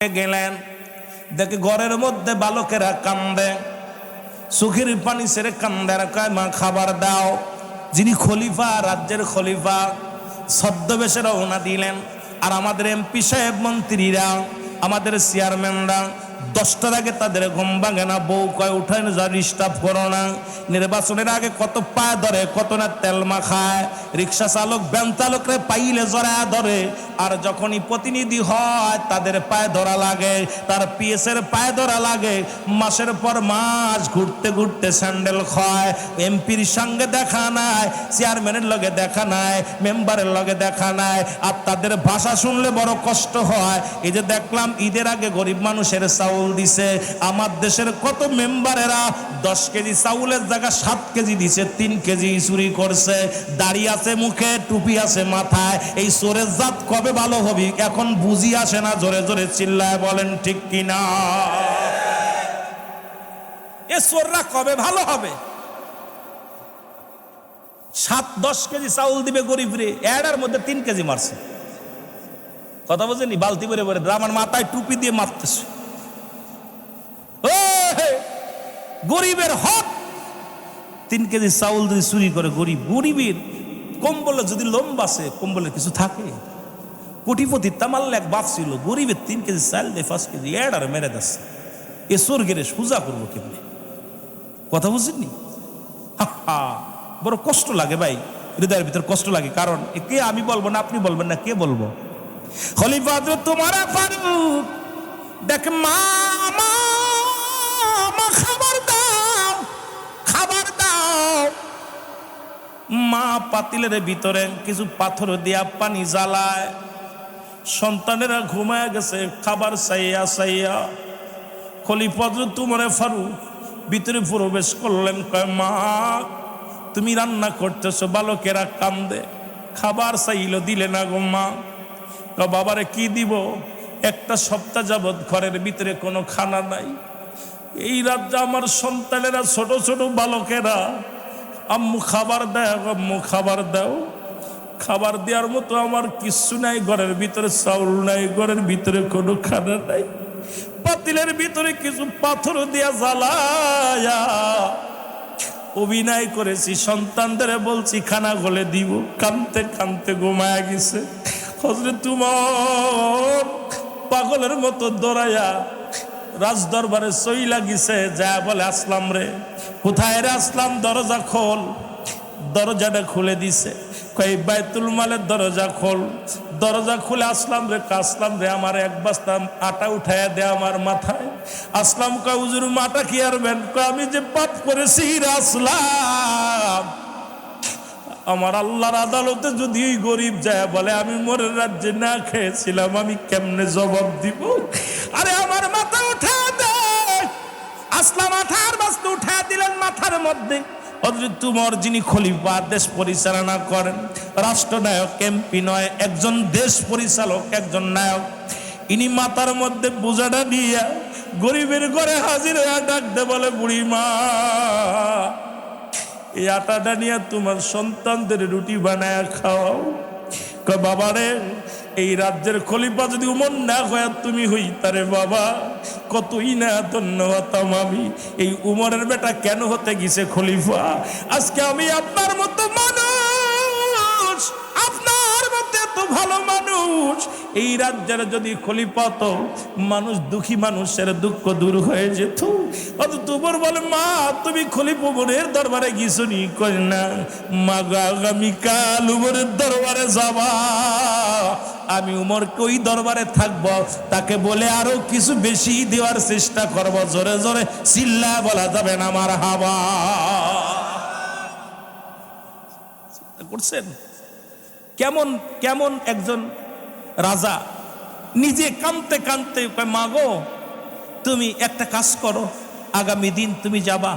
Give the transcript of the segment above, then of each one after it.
গেলেন, দেখে ঘরের মধ্যে বালকেরা কান্দে, চোখের পানি ছেড়ে কান্দে, আর কয় মা খাবার দাও। যিনি খলিফা, রাজ্যের খলিফা, ছদ্মবেশে রওনা দিলেন। আর আমাদের এমপি সাহেব, মন্ত্রীরা, আমাদের চেয়ারম্যানরা 10টার আগে তাদের ঘুম ভাঙে না। বউ কয় উঠায় যা, ডিস্টার্ব করো না। নির্বাচনের আগে কত পায়ে ধরে, কত না তেল মাখায়। রিক্সা চালক, ভ্যান চালকরে পাইলে জড়া ধরে। আর যখনই প্রতিনিধি হয় তাদের পায়ে ধরা লাগে, তার পিএসের পায়ে ধরা লাগে। মাসের পর মাস ঘুরতে ঘুরতে স্যান্ডেল খায়। এমপির সঙ্গে দেখা নাই, চেয়ারম্যানের লগে দেখা নাই, মেম্বারের লগে দেখা নাই। আর তাদের ভাষা শুনলে বড় কষ্ট হয়। এই যে দেখলাম ঈদের আগে গরিব মানুষের চাউল দিছে। আমার দেশের কত মেম্বারেরা 10 কেজি চাউলের জায়গা 7 কেজি দিছে, 3 কেজি চুরি করছে। দাড়ি আছে মুখে, টুপি আছে মাথায়। এই চোরের জাত কবে ভালো হবি এখন বুঝি আসে না। জোরে জোরে চিল্লায় বলেন ঠিক কিনা? এ চোররা কবে ভালো হবে? 7-10 কেজি চাউল দিবে গরিব রে, এটার মধ্যে 3 কেজি মারছে। কথা বোঝেনি? বালতি ভরে ভরে আমার মাথায় টুপি দিয়ে মারতেছে। গরিবের হক। 3 কেজি চাউল যদি চুরি করে গরিবের কম্বলে যদি লোম বাসে, কম্বলে কিছু থাকে। কোটিপতি তামাল্লে এক বাপ ছিল, গরিবের 3 কেজি চাল দেয়, 5 কেজি এডার মেরে দিচ্ছে। এ স্বর্গের সোজা করবো কেমনি? কথা বুঝিনি? বড় কষ্ট লাগে ভাই, হৃদয়ের ভিতর কষ্ট লাগে। কারণ কে, আমি বলবো না, আপনি বলবেন না, কে বলবো? খলিফা হযরত তোমার ফারুক দেখ, মা খাবার দাও, খাবার দাও। মা পাতিলের ভিতরে কিছু পাথর দিয়া পানি জ্বালায়। সন্তানেরা ঘুমায় গেছে খাবার চাইয়া চাইয়া। খলিফা হযরত তোমার ফারুক ভিতরে প্রবেশ করলেন, কয় মা তুমি রান্না করতেছো, বালকেরা কান্দে, খাবার চাইলো দিলে না গো মা। বাবারে কি দিব? 1 সপ্তাহ যাবৎ ঘরের ভিতরে কোনো খানা নাই। এই রাজ্যে আমার সন্তানেরা, ছোট ছোট বালকেরা, আম্মু খাবার দেয়, আম্মু খাবার দাও। খাবার দেওয়ার মতো আমার কিচ্ছু নাই, ঘরের ভিতরে চাউল নাই, ঘরের ভিতরে কোনো খানা নাই। পাতিলের ভিতরে কিছু পাথর দিয়া জ্বালায়া অভিনয় করেছি, সন্তানদের বলছি খানা গলে দিব, কানতে কানতে ঘুমায়া গেছে। হযরত তোমার পাগলের মতো দৌড়াইয়া রাজ দরবারে চইলা গেছে, যা বলে আসলাম রে, কোথায় রে আসলাম, দরজা খোল। দরজাটা খুলে দিছে, কই বাইতুল মালের দরজা খোল। দরজা খুলে আসলাম রে, আসলাম রে, আমার 1 বস্তা আটা উঠাইয়া দে আমার মাথায়। আসলাম কয় হুজুর মাটা কি আরবেন? কয় আমি যে পাপ করেছি আসলাম, আমার আল্লাহর আদালতে যদি ওই গরিব যায় বলে আমি মোরের রাজ্যে না খেয়েছিলাম, আমি কেমনে জবাব দিব? আরে আমার মাথা উঠা দে। আসলাম আঠার বস্তা উঠা দিলেন মাথার মধ্যে। হযরত তোমার যিনি খলিফা, দেশ পরিচালনা করেন, রাষ্ট্রনায়ক, এমপি নয়, একজন দেশ পরিচালক, একজন নায়ক, ইনি মাথার মধ্যে বোঝাটা দিয়া গরিবের ঘরে হাজির হয়ে ডাক দে, বলে বুড়ি মা এই আটাটা নিয়ে তোমার সন্তানদের রুটি বানায় খাওয়াও। কয় বাবারে, এই রাজ্যের খলিফা যদি উমর না হয় তুমি হইতারে বাবা, কতই না ধন্য হতাম আমি। এই উমরের বেটা কেন হতে গেছে খলিফা? আজকে আমি আপনার মতো মানুষ, আপনার মতো এত ভালো মানুষ, এই রাজ্যের যদি খলিফা হতো, মানুষ, দুঃখী মানুষের দুঃখ দূর হয়ে যেত। অথচ উমর বলে মা তুমি খলিফা উমরের দরবারে গেছো নি? কই না মা, আগামীকাল উমরের দরবারে যাবা। আমি উমরকে ওই দরবারে থাকবো, তাকে বলে আরো কিছু বেশি দেওয়ার চেষ্টা করবো। জোরে জোরে চিল্লা বলা যাবে না মারহাবা। করছেন কেমন কেমন একজন রাজা নিজে কাঁদতে কাঁদতে কয় মা গো তুমি একটা কাজ করো, আগামী দিন তুমি যাবা।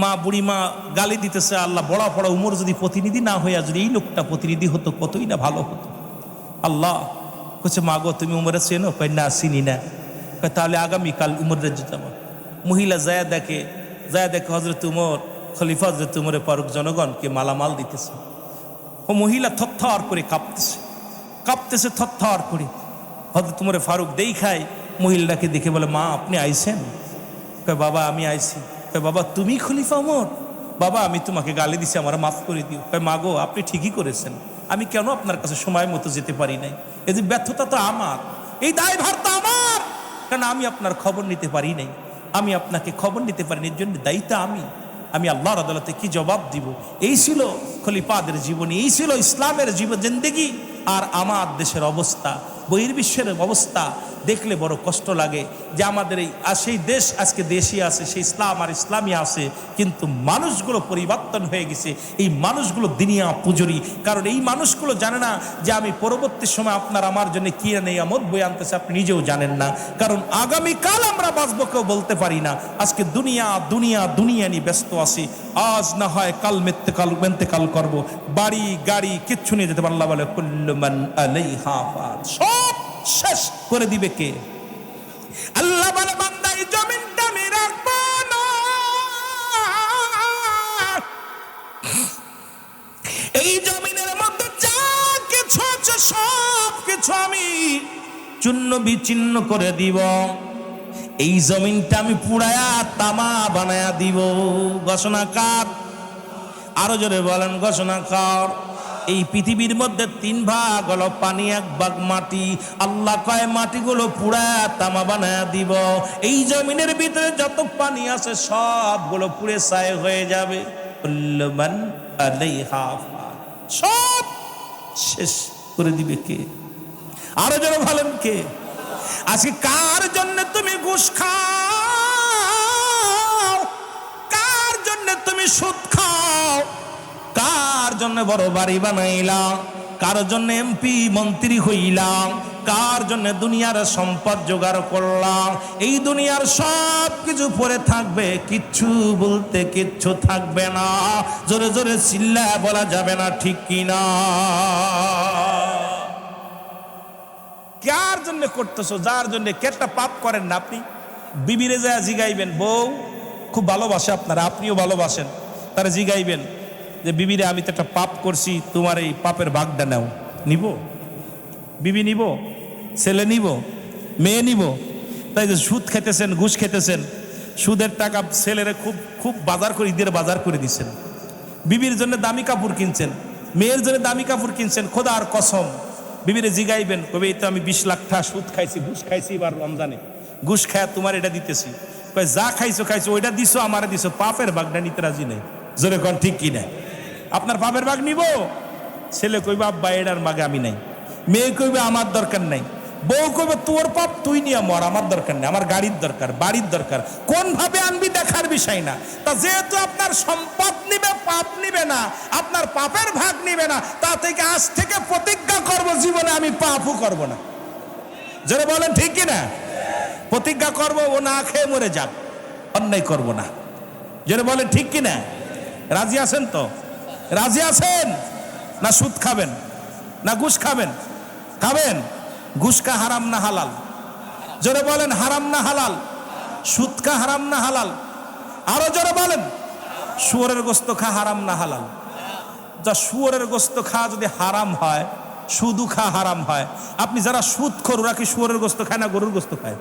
মা, বুড়ি মা গালি দিতেছে, আল্লাহ বড়া পড়া উমর যদি প্রতিনিধি না হইয়া যদি এই লোকটা প্রতিনিধি হতো কতই না ভালো হতো। আল্লাহ বলছে মা গো তুমি উমরে চেনো? কয় না চিনি না। কয় তাহলে আগামীকাল উমরের যাবা। মহিলা যায় দেখে হযরত উমর, খলিফা হযরত উমরে ফারুক জনগণকে মালামাল দিতেছে। ও মহিলা থরথর করে কাঁপতেছে, থরথর করে। হযরত উমর ফারুক দেখায় মহিলাকে দেখে বলে, মা আপনি আইছেন? কয় বাবা আমি আইছি। কয় বাবা তুমি খলিফা ওমর? বাবা আমি তোমাকে গালি দিছি, আমার মাফ করে দিও। কয় মা গো আপনি ঠিকই করেছেন, আমি কেন আপনার কাছে সময় মতো যেতে পারি নাই? এই যে ব্যর্থতা তো আমার, এই দায়ভার তো আমার, কারণ আমি আপনার খবর নিতে পারি নাই, আমি আপনাকে খবর নিতে পারিনি, এর জন্য দায়িত্ব আমি আল্লাহর আদালতে কি জবাব দিব? এই ছিল খলিফাদের জীবনী, এই ছিল ইসলামের জীবন জিন্দেগি। আর আমার দেশের অবস্থা, বহির্বিশ্বের অবস্থা দেখলে বড় কষ্ট লাগে যে আমাদের এই সেই দেশ আজকে দেশই আছে, সেই ইসলাম আর ইসলামই আছে, কিন্তু মানুষগুলো পরিবর্তন হয়ে গেছে। এই মানুষগুলো দিনিয়া পুজরি, কারণ এই মানুষগুলো জানে না যে আমি পরবর্তী সময় আপনার আমার জন্য কি নিয়ামত বই আনতেছে, আপনি নিজেও জানেন না, কারণ আগামীকাল আমরা বাঁচবো কেউ বলতে পারি না। আজকে দুনিয়া দুনিয়া দুনিয়া নিয়ে ব্যস্ত আছি, আজ না হয় কাল মেন্তেকাল করব, বাড়ি গাড়ি কিচ্ছু নিয়ে যেতে পারলাম। আল্লাহ বলে কুল্লু মান আলাইহা ফান, সব শেষ করে দিবে কে? আল্লাহ বলে বান্দা এই জমিনটা আমি রাখবো না, এই জমিনের মধ্যে যা কিছু আছে সব কিছু আমি চূর্ণ বিচ্ছিন্ন করে দিব, এই জমিনটা আমি পুড়ায়া তামা বানায়া দিব। ঘোষণা কার? আরো জোরে বলেন ঘোষণা কার? এই পৃথিবীর মধ্যে 3 ভাগ হলো পানি, 1 ভাগ মাটি। আল্লাহ কয় মাটিগুলো পুরা তামা বানায়া দিব, এই জমিনের ভিতরে যত পানি আছে সবগুলো পুড়ে ছাই হয়ে যাবে। কুল্লু মান আলাইহা ফান, সব শেষ করে দিবে কে? আরো জোরে বলেন কে? আজকে কার জন্য তুমি ঘুষ খাও? কার জন্য তুমি সুদ খাও? কার জন্য বড় বাড়ি বানাইলাম? কার জন্য এমপি মন্ত্রী হইলাম? কার জন্য দুনিয়ার সম্পদ জোগাড় করলাম? এই দুনিয়ার সব কিছু পরে থাকবে, কিচ্ছু বলতে কিচ্ছু থাকবে না। জোরে জোরে চিল্লা বলা যাবে না, ঠিক কিনা? কার জন্য করতেছো? যার জন্য। কেটা পাপ করেন না আপনি? বিবিরে যায় জিগাইবেন, বউ খুব ভালোবাসে আপনারা, আপনিও ভালোবাসেন, তারা জিগাইবেন যে বিবিরে আমি তো একটা পাপ করছি, তোমার এই পাপের ভাগটা নাও। নিব? বিবি নিব? ছেলে নিব? মেয়ে নিব? তাই যে সুদ খেতেছেন, ঘুষ খেতেছেন, সুদের টাকা ছেলেরে খুব খুব বাজার করে, ঈদের বাজার করে দিচ্ছেন, বিবির জন্য দামি কাপড় কিনছেন, মেয়ের জন্য দামি কাপড় কিনছেন, খোদার কসম বিবিরে জিগাইবেন, কবে এই তো আমি 20 লাখ টাকা সুদ খাইছি, ঘুষ খাইছি, এবার রমজানে ঘুষ খায় তোমার এটা দিতেছি। কয় যা খাইছো খাইছো, ওইটা দিছো আমারে দিছো, পাপের ভাগটা নিতে রাজি নেই। জোরে কোন ঠিক কিনা? আপনার পাপের ভাগ নিব? ছেলে কইবে আব্বা এটার ভাগে আমি নাই, মেয়ে কইবে আমার দরকার নাই, বউ কইবে তোর পাপ তুই নিয়ে মর, আমার দরকার নেই, আমার গাড়ির দরকার, বাড়ির দরকার। কোন ভাবে আনবি দেখার বিষয় না। তা যেহেতু আপনার সম্পদ নিবে, পাপ নিবে না, আপনার পাপের ভাগ নিবে না, তা থেকে আজ থেকে প্রতিজ্ঞা করব জীবনে আমি পাপও করব না। যারা বলেন ঠিক কিনা? প্রতিজ্ঞা করব ও না খেয়ে মরে যাক, অন্যায় করব না। যারা বলেন ঠিক কিনা? রাজি আছেন তো? রাজি আছেন? না সুদ খাবেন, না ঘুষ খাবেন? খাবেন? ঘুষ কা হারাম না হালাল? জোরে বলেন হারাম না হালাল? সুদ কা হারাম না হালাল? আরো জোরে বলেন। শুয়োরের গোস্ত খা হারাম না হালাল? যা শুয়োরের গোস্ত খা যদি হারাম হয়, সুদও খা হারাম হয়। আপনি যারা সুদ খোর, ওরা কি শুয়োরের গোস্ত খায় না গরুর গোস্ত খায়?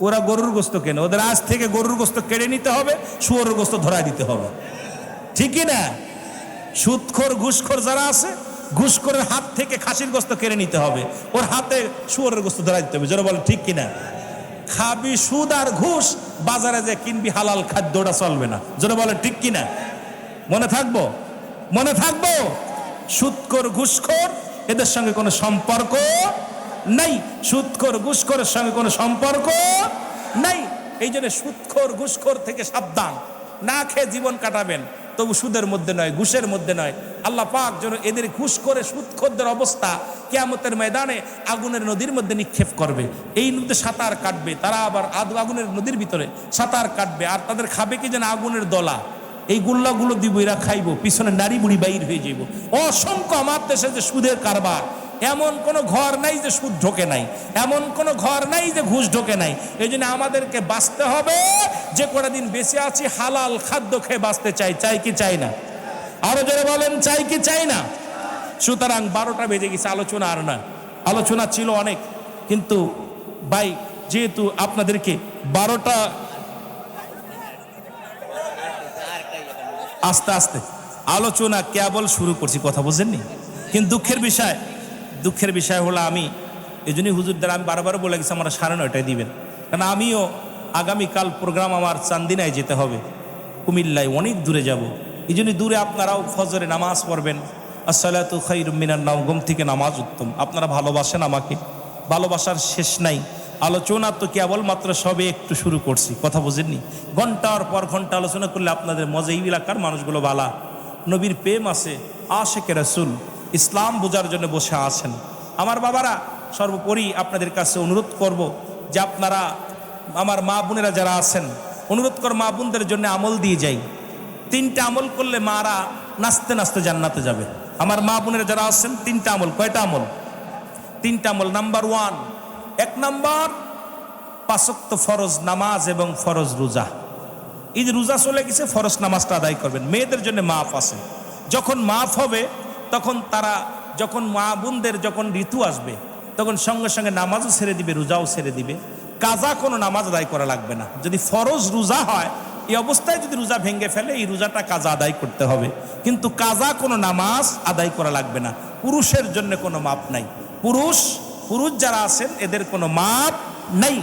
ওরা গরুর গোস্ত কেনে, ওদের আজ থেকে গরুর গোস্ত কেড়ে নিতে হবে, শুয়োরের গোস্ত ধরায় দিতে হবে, ঠিকই না? সুদখোর ঘুষখোর যারা আছে, ঘুষখোরের হাত থেকে খাসির গোস্ত কেড়ে নিতে হবে, ওর হাতে শুয়োরের গোস্ত ধরাই দিতে হবে। যারা বলে ঠিক কিনা? খাবি সুদ আর ঘুষ, বাজারে যে কিনবি হালাল খাদ্যটা চলবে না। যারা বলে ঠিক কিনা? মনে থাকবো, মনে থাকবো। সুদখোর ঘুষখোর এদের সঙ্গে কোনো সম্পর্ক নাই, সুদখোর ঘুষখোরের সঙ্গে কোনো সম্পর্ক নাই। এই জন্য সুদখোর ঘুষখোর থেকে সাবধান। না খেয়ে জীবন কাটাবেন, তবু সুদের মধ্যে নয়, ঘুষের মধ্যে নয়। আল্লাহ পাক যেন এদের ঘুষ করে সুদখোরদের অবস্থা কিয়ামতের ময়দানে আগুনের নদীর মধ্যে নিক্ষেপ করবে। এই নদীতে সাঁতার কাটবে তারা, আবার আগুনের নদীর ভিতরে সাঁতার কাটবে, আর তাদের খাবে কি যেন আগুনের দলা। এই গুল্লাগুলো দিব, এরা খাইব, পিছনে নারী বুড়ি বাইর হয়ে যাইব। অসংখ্য আমার দেশে যে সুদের কারবার, এমন কোনো ঘর নাই যে সুদ ঢোকে নাই, এমন কোনো ঘর নাই যে ঘুষ ঢোকে নাই। এই জন্য আমাদেরকে বাঁচতে হবে, যে কটা দিন বেঁচে আছি হালাল খাদ্য খেয়ে বাঁচতে চাই, চাই কি চাই না? আরো জোরে বলেন, চাই কি চাই না? সুতরাং 12টা বেজে গেছে, আলোচনা আর না, আলোচনা ছিল অনেক। কিন্তু ভাই যেহেতু আপনাদেরকে 12টা আস্তে আস্তে আলোচনা কেবল শুরু করছি, কথা বুঝেননি? কিন্তু দুঃখের বিষয় হলো আমি এই জন্যই হুজুর দ্বারা আমি বারবার বলে গেছি আমরা 9:30টায় দিবেন, কারণ আমিও আগামীকাল প্রোগ্রাম আমার চান্দিনায় যেতে হবে, কুমিল্লায় অনেক দূরে যাব। এই জন্য দূরে আপনারাও ফজরে নামাজ পড়বেন। আসসালাতু খায়রুম মিনান নাওম, ঘুম থেকে নামাজ উত্তম। আপনারা ভালোবাসেন আমাকে, ভালোবাসার শেষ নাই। আলোচনা তো কেবলমাত্র সবে একটু শুরু করছি, কথা বুঝেননি? ঘন্টার পর ঘন্টা আলোচনা করলে আপনাদের মজা, এই এলাকার মানুষগুলো বালা, নবীর প্রেম আছে, আশেকে রাসূল, ইসলাম বোঝার জন্য বসে আছেন। আমার বাবারা, সর্বোপরি আপনাদের কাছে অনুরোধ করব যে আপনারা আমার মা বোনেরা যারা আছেন, অনুরোধ কর মা বোনদের জন্য আমল দিয়ে যাই। 3টা আমল করলে মারা নাচতে নাচতে জান্নাতে যাবে। আমার মা বোনেরা যারা আছেন 3টা আমল। কয়টা আমল? 3টা আমল। নাম্বার 1, 1 নাম্বার 5 ওয়াক্ত ফরজ নামাজ এবং ফরজ রোজা। এই যে রোজা চলে গেছে, ফরজ নামাজটা আদায় করবেন। মেয়েদের জন্য মাফ আছে, যখন মাফ হবে তখন তারা, যখন মা বোনদের যখন ঋতু আসবে তখন সঙ্গে সঙ্গে নামাজও ছেড়ে দিবে, রোজাও ছেড়ে দিবে। কাজা কোনো নামাজ আদায় করা লাগবে না। যদি ফরজ রোজা হয়, এই অবস্থায় যদি রোজা ভেঙে ফেলে, এই রোজাটা কাজা আদায় করতে হবে, কিন্তু কাজা কোনো নামাজ আদায় করা লাগবে না। পুরুষের জন্য কোনো মাপ নাই। পুরুষ যারা আছেন এদের কোনো মাপ নাই।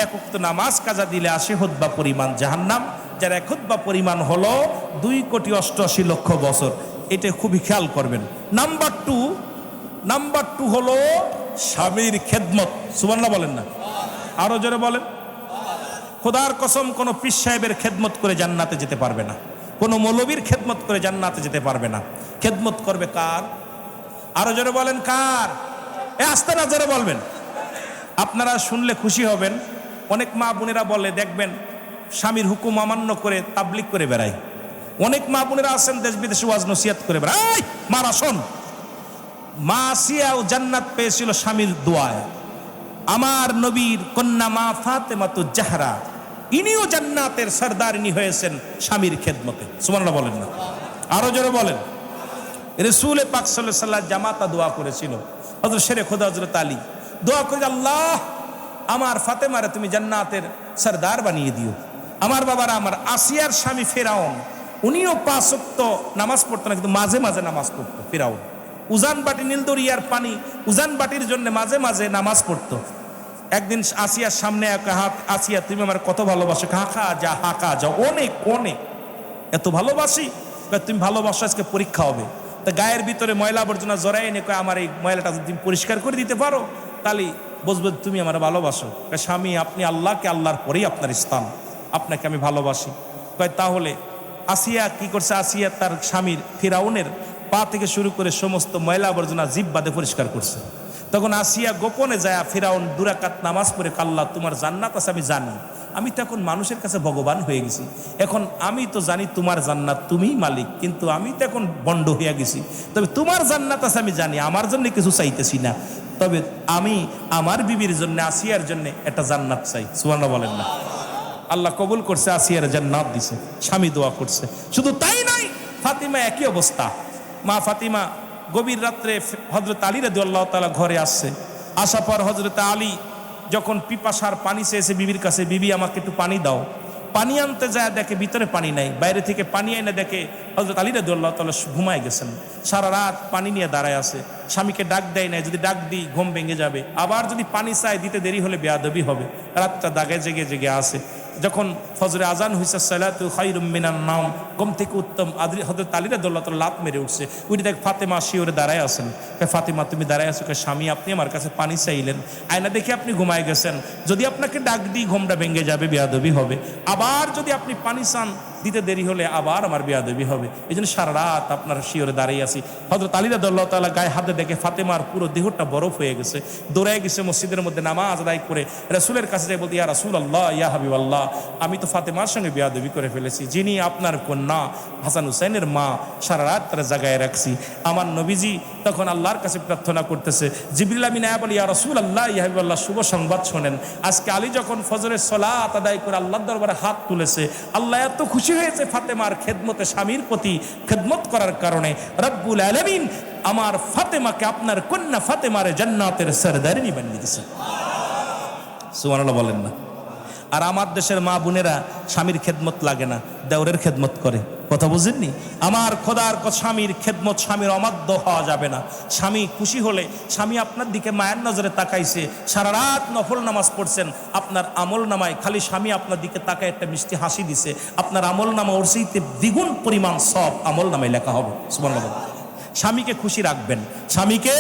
1 ওয়াক্ত নামাজ কাজা দিলে 80 হুতবা পরিমাণ জাহান্নাম, যার 1 হুতবা পরিমাণ হলো 2,88,00,000 বছর। এটা খুবই খেয়াল করবেন। নাম্বার টু হলো স্বামীর খেদমত। সুবহানাল্লাহ বলেন না? আরো জোরে বলেন। খোদার কসম, কোন পীর সাহেবের খেদমত করে জান্নাতে যেতে পারবে না, কোন মৌলবীর খেদমত করে জান্নাতে যেতে পারবে না। খেদমত করবে কার? আরো জোরে বলেন কার? আস্তে না জোরে বলবেন। আপনারা শুনলে খুশি হবেন। অনেক মা বোনেরা বলে, দেখবেন স্বামীর হুকুম অমান্য করে তাবলিগ করে বেড়ায়। অনেক মা বোনেরা আছেন দেশ বিদেশে ওয়াজ নসিহত করে বেড়ায়। মারা শোন, মা আসিয়াও জান্নাত পেয়েছিল স্বামীর দোয়ায়। আমার নবীর কন্যা মা ফাতেমাতু জাহরা, ইনিও জান্নাতের সরদারিনী হয়েছেন স্বামীর খেদমতে। সুবহানাল্লাহ বলেন না? আরো জোরে বলেন। রাসূল পাক সাল্লাল্লাহু আলাইহি ওয়াসাল্লাম জামাতা দোয়া করেছিল। হযরত শেরে খোদা হযরত আলী দোয়া করে, আল্লাহ আমার ফাতেমারে তুমি জান্নাতের সরদার বানিয়ে দিও। আমার বাবারা, আমার আসিয়ার স্বামী ফেরাউন, উনিও 5 ওয়াক্ত নামাজ পড়তো না, কিন্তু মাঝে মাঝে নামাজ পড়তো। ফেরাউন উজান বাটি, নীল দরিয়ার পানি উজান বাটির জন্য মাঝে মাঝে নামাজ পড়তো। একদিন আসিয়ার সামনে এক হাত, আসিয়া তুমি আমার কত ভালোবাসো, হাঁকা যা অনেক অনেক, এত ভালোবাসি। তুমি ভালোবাসো, আজকে পরীক্ষা হবে। তা গায়ের ভিতরে ময়লা আবর্জনা জড়াই এনে কয়, আমার এই ময়লাটা যদি তুমি পরিষ্কার করে দিতে পারো তাহলে বুঝবে তুমি আমার ভালোবাসো। স্বামী, আপনি আল্লাহকে, আল্লাহর পরেই আপনার স্থান, আপনাকে আমি ভালোবাসি। কয় তাহলে আসিয়া কি করছে? আসিয়া তার স্বামীর ফিরাউনের পা থেকে শুরু করে সমস্ত ময়লা আবর্জনা জিভ বাদে পরিষ্কার করছে। তখন আসিয়া গোপনে যায় ফিরাউন 2 রাকাত নামাজ পড়ে, আল্লাহ তোমার জান্নাত আছে আমি জানি, আমি তো এখন মানুষের কাছে ভগবান হয়ে গেছি, এখন আমি তো জানি তোমার জান্নাত তুমিই মালিক, কিন্তু আমি তো এখন বন্ড হয়ে গেছি, তবে তোমার জান্নাত আছে আমি জানি, আমার জন্য কিছু চাইতেছি না, তবে আমি আমার বিবির জন্য, আসিয়ার জন্য একটা জান্নাত চাই। সুবহানাল্লাহ বলেন না? আল্লাহ কবুল করছে, আসিয়ার জান্নাত দিছে। স্বামী দোয়া করছে। শুধু তাই নাই, ফাতিমা একই অবস্থা। মা ফাতিমা গভীর রাত্রে হযরত আলী রাদিয়াল্লাহু তাআলা ঘরে আসছে। আসার পর হযরত আলী যখন পিপাসার পানি চেয়েছে বিবির কাছে, বিবি আমাকে একটু পানি দাও, পানি আনতে যায় দেখে ভিতরে পানি নাই, বাইরে থেকে পানি এনে দেখে হযরত আলী রাদিয়াল্লাহু তাআলা ঘুমায় গেছেন। সারা রাত পানি নিয়ে দাঁড়ায় আছে, স্বামীকে ডাক দেয় নাই, যদি ডাক দিই ঘুম ভেঙে যাবে, আবার যদি পানি চায় দিতে দেরি হলে বেয়াদবি হবে। রাতটা দাগে জেগে জেগে আসে। যখন ফজরে আজান হইছে, সালাতু খায়রুম মিনান নাওম, ঘুম থেকে উত্তম, হযরত আলী রাদিয়াল্লাহু তাআলা লাত মেরে উঠছে। উঠে দেখ ফাতেমা শিওরে দাঁড়ায় আছেন। ফাতেমা তুমি দাঁড়ায় আছো? স্বামী আপনি আমার কাছে পানি চাইলেন, আয়না দেখে আপনি ঘুমায় গেছেন, যদি আপনাকে ডাক দিই ঘুমটা ভেঙে যাবে, বেয়াদবি হবে, আবার যদি আপনি পানি চান দিতে দেরি হলে আবার আমার বেয়াদবি হবে, এই জন্য সারা রাত আপনার শিওরে দাঁড়িয়ে আছি। হযরত আলী রাদিয়াল্লাহু তাআলা গায়ে হাতে দেখে ফাতেমার পুরো দেহটা বরফ হয়ে গেছে, দৌড়ায় গেছে মসজিদের মধ্যে নামাজ আদায় করে রাসূলের কাছে যাই বলতে, ইয়া রাসূলুল্লাহ, ইয়া হাবিবাল্লাহ, আমি তো ফাতেমার সঙ্গে বেয়াদবি করে ফেলেছি, যিনি আপনার কন্যা হাসান হুসাইনের মা, সারা রাত তারা জাগায় রাখছি। আমার নবীজি তখন আল্লাহর কাছে প্রার্থনা করতেছে, জিবরিল আমিন আয়া বলে, ইয়া রাসূলুল্লাহ, ইয়া হাবিবাল্লাহ, শুভ সংবাদ শোনেন, আজকে আলী যখন ফজরের সালাত আদায় করে আল্লাহর দরবারে হাত তুলেছে, আল্লাহ এত খুশি হয়েছে ফাতেমার খেদমতে, স্বামীর প্রতি খেদমত করার কারণে রব্বুল আলামিন আমার ফাতেমাকে, আপনার কন্যা ফাতেমারে জান্নাতের সরদারিনী বানিয়ে দিয়েছে। সুবহানাল্লাহ বলেন না। আর আমার দেশের মা বোনেরা স্বামীর খেদমত লাগে না, দেওরের খেদমত করে। কথা বুঝেননি? আমার খোদার স্বামীর খেদমত, স্বামীর অমাধ্য হওয়া যাবে না। স্বামী খুশি হলে, স্বামী আপনার দিকে মায়ের নজরে তাকাইছে, সারা রাত নফল নামাজ পড়ছেন, আপনার আমল নামায় খালি স্বামী আপনার দিকে তাকায় একটা মিষ্টি হাসি দিছে, আপনার আমল নামা ওর চাইতে দ্বিগুণ পরিমাণ সব আমল নামায় লেখা হবে। সুবহানাল্লাহ। স্বামীকে খুশি রাখবেন, স্বামীকে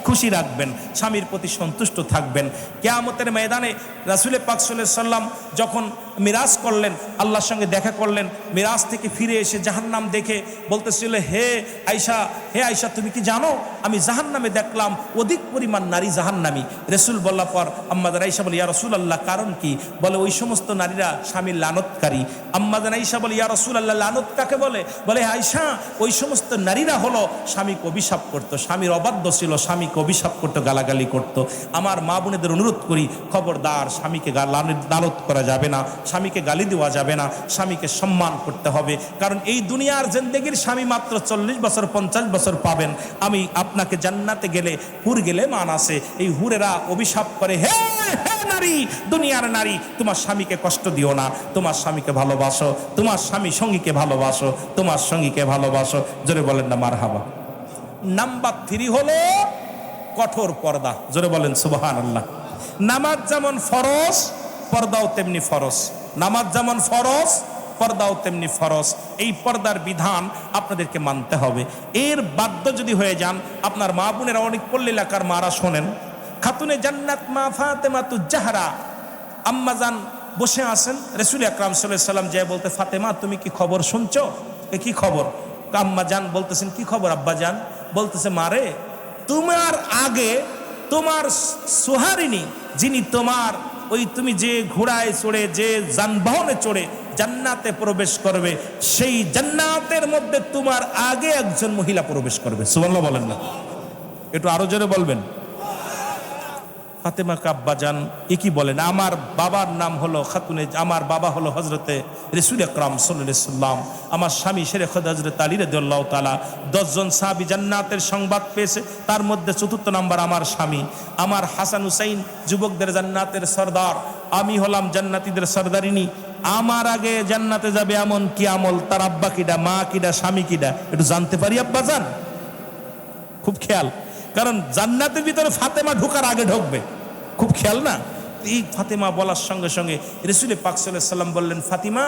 খুশি রাখবেন, স্বামীর প্রতি সন্তুষ্ট থাকবেন। কিয়ামতের ময়দানে রাসূল পাক সাল্লাল্লাহু আলাইহি সাল্লাম যখন মিরাজ করলেন, আল্লাহর সঙ্গে দেখা করলেন, মিরাজ থেকে ফিরে এসে জাহান্নাম দেখে বলতেছিল, হে আয়েশা তুমি কি জানো আমি জাহান্নামে দেখলাম অধিক পরিমাণ নারী জাহান্নামী। রাসূল বলার পর আম্মাজান আয়েশা বলে, ইয়া রাসূলুল্লাহ কারণ কি? বলে ওই সমস্ত নারীরা স্বামীর লানতকারী। আম্মাজান আয়েশা বলে, ইয়া রাসূলুল্লাহ লানত কাকে বলে? বলে আয়েশা ওই সমস্ত নারীরা হলো স্বামীকে অভিশাপ করতো, স্বামীর অবাধ্য ছিল, স্বামীকে অভিশাপ করতো, গালাগালি করতো। আমার মা বোনেদের অনুরোধ করি, খবরদার স্বামীকে লানত করা যাবে না, স্বামীকে গালি দেওয়া যাবে না, স্বামীকে সম্মান করতে হবে। কারণ এই দুনিয়ার জিন্দেগির স্বামী মাত্র 40 বছর 50 বছর পাবেন। আমি আপনাকে জান্নাতে গেলে হুর গেলে মান আছে, এই হুরেরা অভিশাপ করে, হে হে নারী, দুনিয়ার নারী, তোমার স্বামীকে কষ্ট দিও না, তোমার স্বামীকে ভালোবাসো, তোমার স্বামী সঙ্গীকে ভালোবাসো, তোমার সঙ্গীকে ভালোবাসো। জোরে বলেন না মারহাবা। নাম্বার 3 হলো কঠোর পর্দা। জোরে বলেন সুবহানাল্লাহ। নামাজ যেমন ফরজ, পর্দাও তেমনি ফরজ। নামাজ যেমন ফরজ, পর্দাও তেমনি ফরজ। এই পর্দার বিধান আপনাদেরকে মানতে হবে। এর বাধ্য যদি হয়ে যান, আপনার মা বোনেরা, অনেক পল্লী এলাকার মারা শোনেন, খাতুনে জান্নাত মা ফাতেমাতুজ জাহরা আম্মাজান বসে আছেন, রাসূল আকরাম সাল্লাল্লাহু আলাইহি সাল্লাম যে বলতে, ফাতেমা তুমি কি খবর শুনছো? কি খবর? আম্মাজান বলতেছেন, কি খবর আব্বাজান? বলতেছে, মারে তোমার আগে তোমার সোহারিনী, যিনি তোমার ওই তুমি যে ঘোড়ায় চড়ে, যে যানবাহনে চড়ে জান্নাতে প্রবেশ করবে, সেই জান্নাতের মধ্যে তোমার আগে একজন মহিলা প্রবেশ করবে। সুবহানাল্লাহ বলেন না, একটু আরো জোরে বলবেন। ফাতেমা আব্বাজান এ কি বলেন? আমার বাবার নাম হলো খাতুনে, আমার বাবা হলো হযরতে রাসূল আকরাম সাল্লাল্লাহু আলাইহি সাল্লাম, আমার স্বামী শেরে খোদা হযরত আলী রাদিয়াল্লাহু তাআলা। 10 জন সাহাবী জান্নাতের সংবাদ পেয়েছে, তার মধ্যে 4র্থ নাম্বার আমার স্বামী। আমার হাসান হুসাইন যুবকদের জান্নাতের সরদার, আমি হলাম জান্নাতীদের সরদারিনী। আমার আগে জান্নাতে যাবে এমন কি আমল, তার আব্বা কিডা, মা কিডা, স্বামী কিডা, একটু জানতে পারি আব্বাজান? খুব খেয়াল, কারণ জান্নাতের ভিতরে ফাতেমা ঢোকার আগে ঢুকবে, খুব খেয়াল না? এই ফাতেমা বলার সঙ্গে সঙ্গে রাসূল পাক সাল্লাল্লাহু আলাইহি সাল্লাম বললেন, ফাতিমা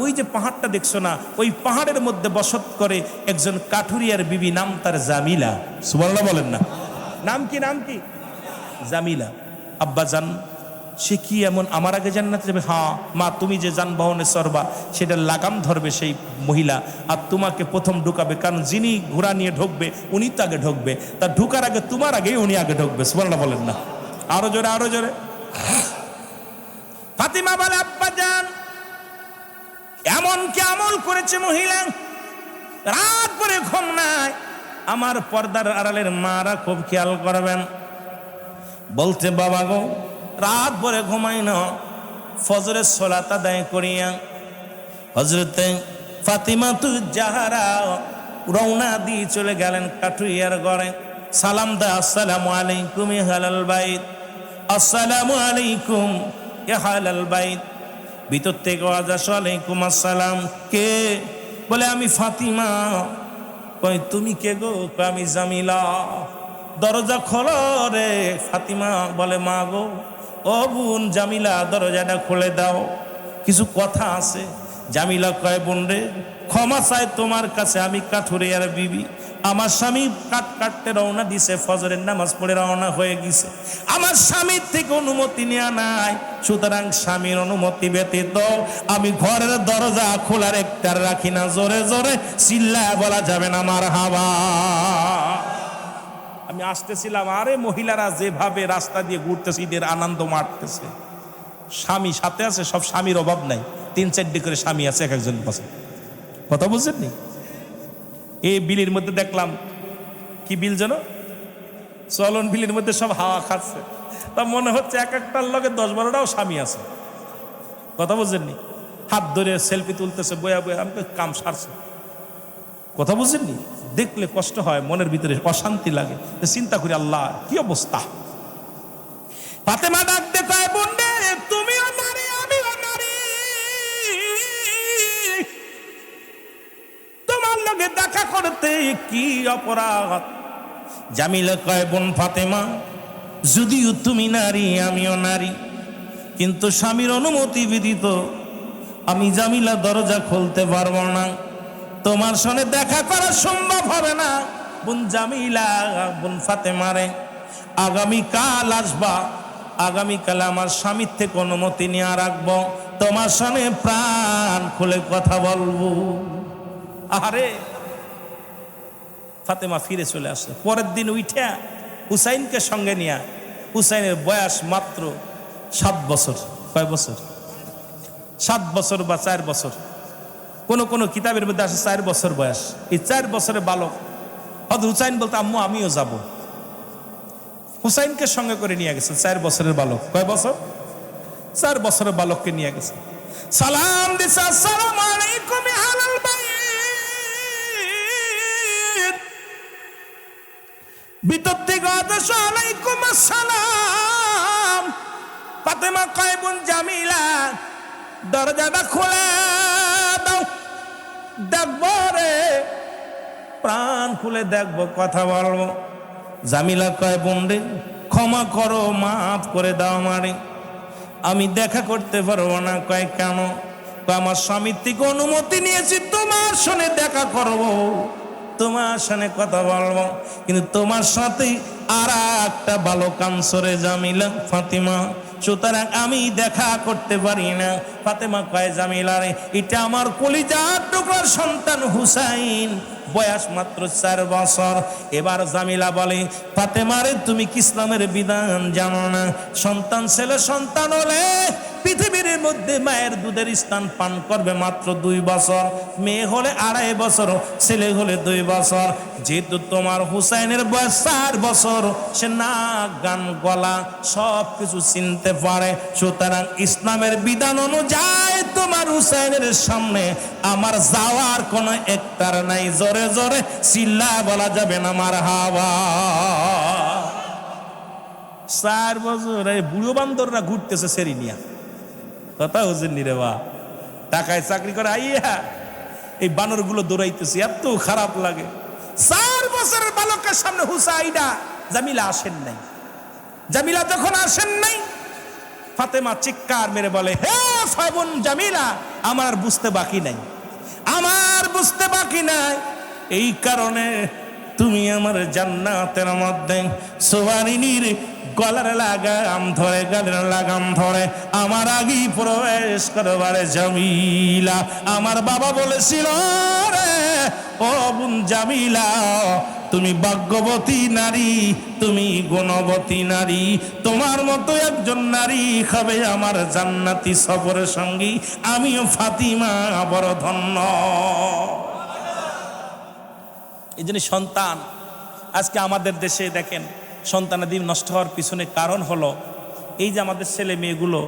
ওই যে পাহাড়টা দেখছো না, ওই পাহাড়ের মধ্যে বসত করে একজন কাঠুরিয়ার বিবি, নাম তার জামিলা। সুবহানাল্লাহ বলেন না। নাম কি? নাম কি? জামিলা। আব্বাজান সে কি এমন আমার আগে জান্নাতে যাবে? হ্যাঁ মা, তুমি যে যানবাহনে চড়বা সেটা লাগাম ধরবে সেই মহিলা, আর তোমাকে প্রথম ঢুকাবে, কারণ যিনি ঘোড়া নিয়ে ঢুকবে উনি তো আগে ঢুকবে, তার ঢুকার আগে তোমার আগেই উনি আগে ঢুকবে। সুবহানাল্লাহ বলেন না, আরো জোরে, আরো জোরে। ফাতিমা বলে, আব্বাজান এমন কি আমল করেছে মহিলা, রাত ভরে ঘুম নাই। আমার পর্দার আড়ালের মারা খুব খেয়াল করবেন। বলতে, বাবা গো রাত ভরে ঘুমাই না, ফজরের সালাত আদায় করিয়া হযরতে ফাতিমাতুজ জাহরা রওনা দিয়ে চলে গেলেন কাঠুরিয়ার ঘরে। সালাম দেয়, আসসালামু আলাইকুম ইয়া আহলাল বাইত, আসসালামু আলাইকুম ইয়া আহলাল বাইত। ভিতর থেকে আওয়াজ আসে, ওয়ালাইকুম আসসালাম। কে? বলে, আমি ফাতিমা। কই তুমি কে গো? আমি জামিলা। দরজা খোলো রে। ফাতিমা বলে, মা গো, ও বোন জামিলা, দরজাটা খুলে দাও, কিছু কথা আছে। জামিলা কয়, বোন রে ক্ষমা চাই তোমার কাছে, আমি কাঠুরিয়ার বিবি, আমার স্বামী কাটতে রওনা দিছে, ফজরের নামাজ পড়ে রওনা হয়ে গেছে, আমার স্বামীর থেকে অনুমতি নেওয়া নাই, সুতরাং স্বামীর অনুমতি ব্যতীত আমি ঘরের দরজা খোলার একটার রাখি না। জোরে জোরে চিল্লায় বলা যাবে না মারহাবা। আমি আসতেছিলাম, আরে মহিলারা যেভাবে রাস্তা দিয়ে ঘুরতেছে, ঈদের আনন্দ মারতেছে, স্বামী সাথে আছে, সব স্বামীর অভাব নাই, 3-4 করে স্বামী আছে এক একজন পাশে। কথা বুঝছেন নি? এই বিলির মধ্যে দেখলাম, কি বিল যেন, চলন বিলির মধ্যে সব হাওয়া খাচ্ছে, তা মনে হচ্ছে এক একটার লগে 10-12টাও স্বামী আছে। কথা বুঝছেন নি? হাত ধরে সেলফি তুলতেছে, বয়া বয়া, আমি কাম সারছে। কথা বুঝছেন নি? দেখলে কষ্ট হয়, মনের ভিতরে অশান্তি লাগে, চিন্তা করি আল্লাহ কি অবস্থা। ফাতেমা ডাক দে কয়, বোন রে, তুমিও নারী আমিও নারী, তোমার লগে দেখা করতে কি অপরাধ? জামিলা কয়, বোন ফাতেমা, যদিও তুমি নারী আমিও নারী, কিন্তু স্বামীর অনুমতি ব্যতীত আমি জামিলা দরজা খুলতে পারবো না, তোমার সঙ্গে দেখা করা সম্ভব হবে না। বোন জামিলা, বোন ফাতেমারে, আগামীকাল আসবা, আগামীকাল আমার স্বামীর থেকে অনুমতি নিয়ে রাখবো, তোমার সঙ্গে প্রাণ খুলে কথা বলবো। আরে ফাতেমা ফিরে চলে আসে। পরের দিন উঠা হুসাইনকে সঙ্গে নিয়ে, হুসাইনের বয়স মাত্র 7 বছর। কয় বছর? 7 বছর বা 4 বছর, কোন কোন কিতাবের মধ্যে আসে 4 বছর বয়স। এই 4 বছরের বালক হয়তো হুসাইন বলতো, আম্মু আমিও যাব। হুসাইনকে সঙ্গে করে নিয়ে গেছে 4 বছরের বালক। কয় বছর? 4 বছরের বালককে নিয়ে গেছে। সালাম দিছে, আসসালামু আলাইকুম আহলাল বাইত। ভিতর থেকে আদেশ, আলাইকুম আসসালাম। ফাতেমা কয়, বোন জামিলা, দরজাটা খুলে দাও, দেখবো রে, প্রাণ খুলে দেখবো, কথা বলবো। জামিলা কয়, বোন রে, ক্ষমা করো, মাফ করে দাও আমারে, আমি দেখা করতে পারবো না। কয় কেন? আমার স্বামীর থেকে অনুমতি নিয়েছি তোমার সঙ্গে দেখা করবো, তোমার সঙ্গে কথা বলবো, কিন্তু তোমার সাথে আর একটা ভালো কানসরে জামিলা ফাতিমা, সুতরাং আমি দেখা করতে পারি না। ফাতেমা কয়, জামিলা রে, এটা আমার কলিজার টুকরার সন্তান হুসাইন, বয়স মাত্র 4 বছর। এবার জামিলা বলে, ফাতেমা রে, তুমি কি ইসলামের বিধান জানো না? সন্তান ছেলে সন্তান হলে পৃথিবীর মধ্যে মায়ের দুধের স্থান পান করবে মাত্র 2 বছর, মেয়ে হলে 2.5 বছর, ছেলে হলে 2 বছর। যেহেতু তোমার হুসাইনের বয়স 4 বছর, সে নাক গান গলা সব কিছু চিনতে পারে, সুতরাং ইসলামের বিধান অনুযায়ী তোমার হুসাইনের সামনে আমার যাওয়ার কোনো একতার নাই। জোরে জোরে চিল্লা বলা যাবে না মারহাবা। 4 বছর এই বুড়ো বান্দররা ঘুরতেছে সেরিনিয়া, কথা বুঝেননি রে বা? টাকায় চাকরি করে আইয়া এই বানরগুলো দৌড়াইতেছে, এত খারাপ লাগে। 4 বছরের বালকের সামনে হুসাইনা জামিলা আসেন নাই। জামিলা যখন আসেন নাই, ফাতেমা চিৎকার মেরে বলে, হে ফাবুন জামিলা, আমার বুঝতে বাকি নাই, আমার বুঝতে বাকি নাই। এই কারণে তুমি আমার জান্নাতের মধ্যে সোয়ারিনীর গলার লাগাম ধরে, গালের লাগাম ধরে আমার আগেই প্রবেশ করবারে জামিলা। আমার বাবা বলেছিল, রে ও বোন জামিলা, তুমি ভাগ্যবতী নারী, তুমি গুণবতী নারী, তোমার মতো একজন নারী হবে আমার জান্নাতি সফরের সঙ্গী। আমিও ফাতিমা বড় ধন্য। এই জন্য সন্তান, আজকে আমাদের দেশে দেখেন সন্তানাদি নষ্ট হওয়ার পিছনে কারণ হলো এই যে আমাদের ছেলে মেয়েগুলো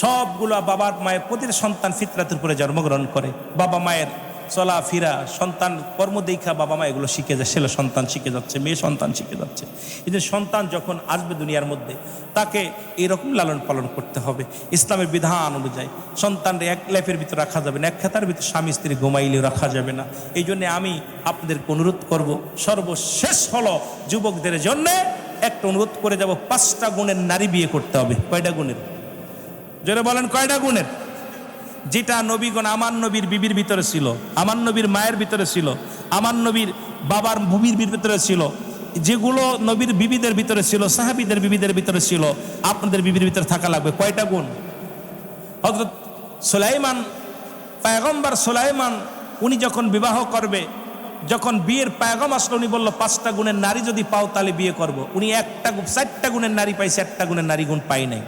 সবগুলো বাবার মায়ের প্রতিটি সন্তান ফিতরাতের উপরে জন্মগ্রহণ করে। বাবা মায়ের চলাফেরা, সন্তান কর্ম দেখা বাবা মা এগুলো শিখে যায়। ছেলে সন্তান শিখে যাচ্ছে, মেয়ে সন্তান শিখে যাচ্ছে। এই যে সন্তান যখন আসবে দুনিয়ার মধ্যে, তাকে এইরকম লালন পালন করতে হবে ইসলামের বিধান অনুযায়ী। সন্তানকে এক লাইফের ভিতরে রাখা যাবে না, এক খাতার ভিতরে স্বামী স্ত্রী ঘুমাইলেও রাখা যাবে না। এই জন্যে আমি আপনাদেরকে অনুরোধ করব, সর্বশেষ হলো যুবকদের জন্যে একটা অনুরোধ করে যাব, 5টা গুণের নারী বিয়ে করতে হবে। কয়টা গুণের? জোরে বলেন, কয়টা গুণের? যেটা নবীগণ আমার নবীর বিবির ভিতরে ছিল, আমার নবীর মায়ের ভিতরে ছিল, আমার নবীর বাবার ভূমির ভিতরে ছিল, যেগুলো নবীর বিবিদের ভিতরে ছিল, সাহাবীদের বিবিদের ভিতরে ছিল, আপনাদের বিবির ভিতরে থাকা লাগবে। কয়টা গুণ? হযরত সুলাইমান, পয়গম্বর সুলাইমান, উনি যখন বিবাহ করবে, যখন বিয়ের পায়গাম আসলো, উনি বলল 5টা গুণের নারী যদি পাও তাহলে বিয়ে করব। উনি 4টা গুণের নারী পাইছে, 1টা গুণের নারী গুণ পাই নাই।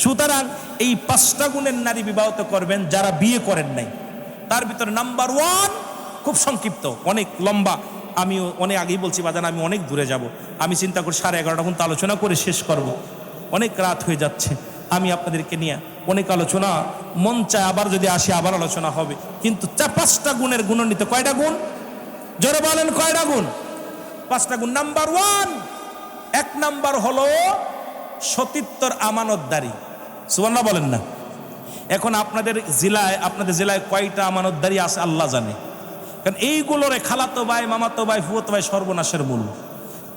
সুতরাং এই 5টা গুণের নারী বিবাহিত করবেন যারা বিয়ে করেন নাই। তার ভিতরে নাম্বার 1, খুব সংক্ষিপ্ত, অনেক লম্বা, আমি অনেক আগেই বলছি বাজান, আমি অনেক দূরে যাব। আমি চিন্তা করি 11:30 ঘন্টা আলোচনা করে শেষ করব, অনেক রাত হয়ে যাচ্ছে। আমি আপনাদেরকে নিয়ে অনেক আলোচনা, মন চায় আবার যদি আসে আবার আলোচনা হবে, কিন্তু 5টা গুণের গুণান্বিত। কয়টা গুণ? জোরে বলেন, কয়টা গুণ? 5টা গুণ। নাম্বার 1, 1 নাম্বার হলো সতীত্বর আমানতদারি। সুবহানাল্লাহ বলেন না। এখন আপনাদের জেলায় কয়টা আমানতদারি আছে আল্লাহ জানে। কারণ এইগুলোরে খালাতো ভাই, মামাতো ভাই, ফুফাতো ভাই সর্বনাশের মূল।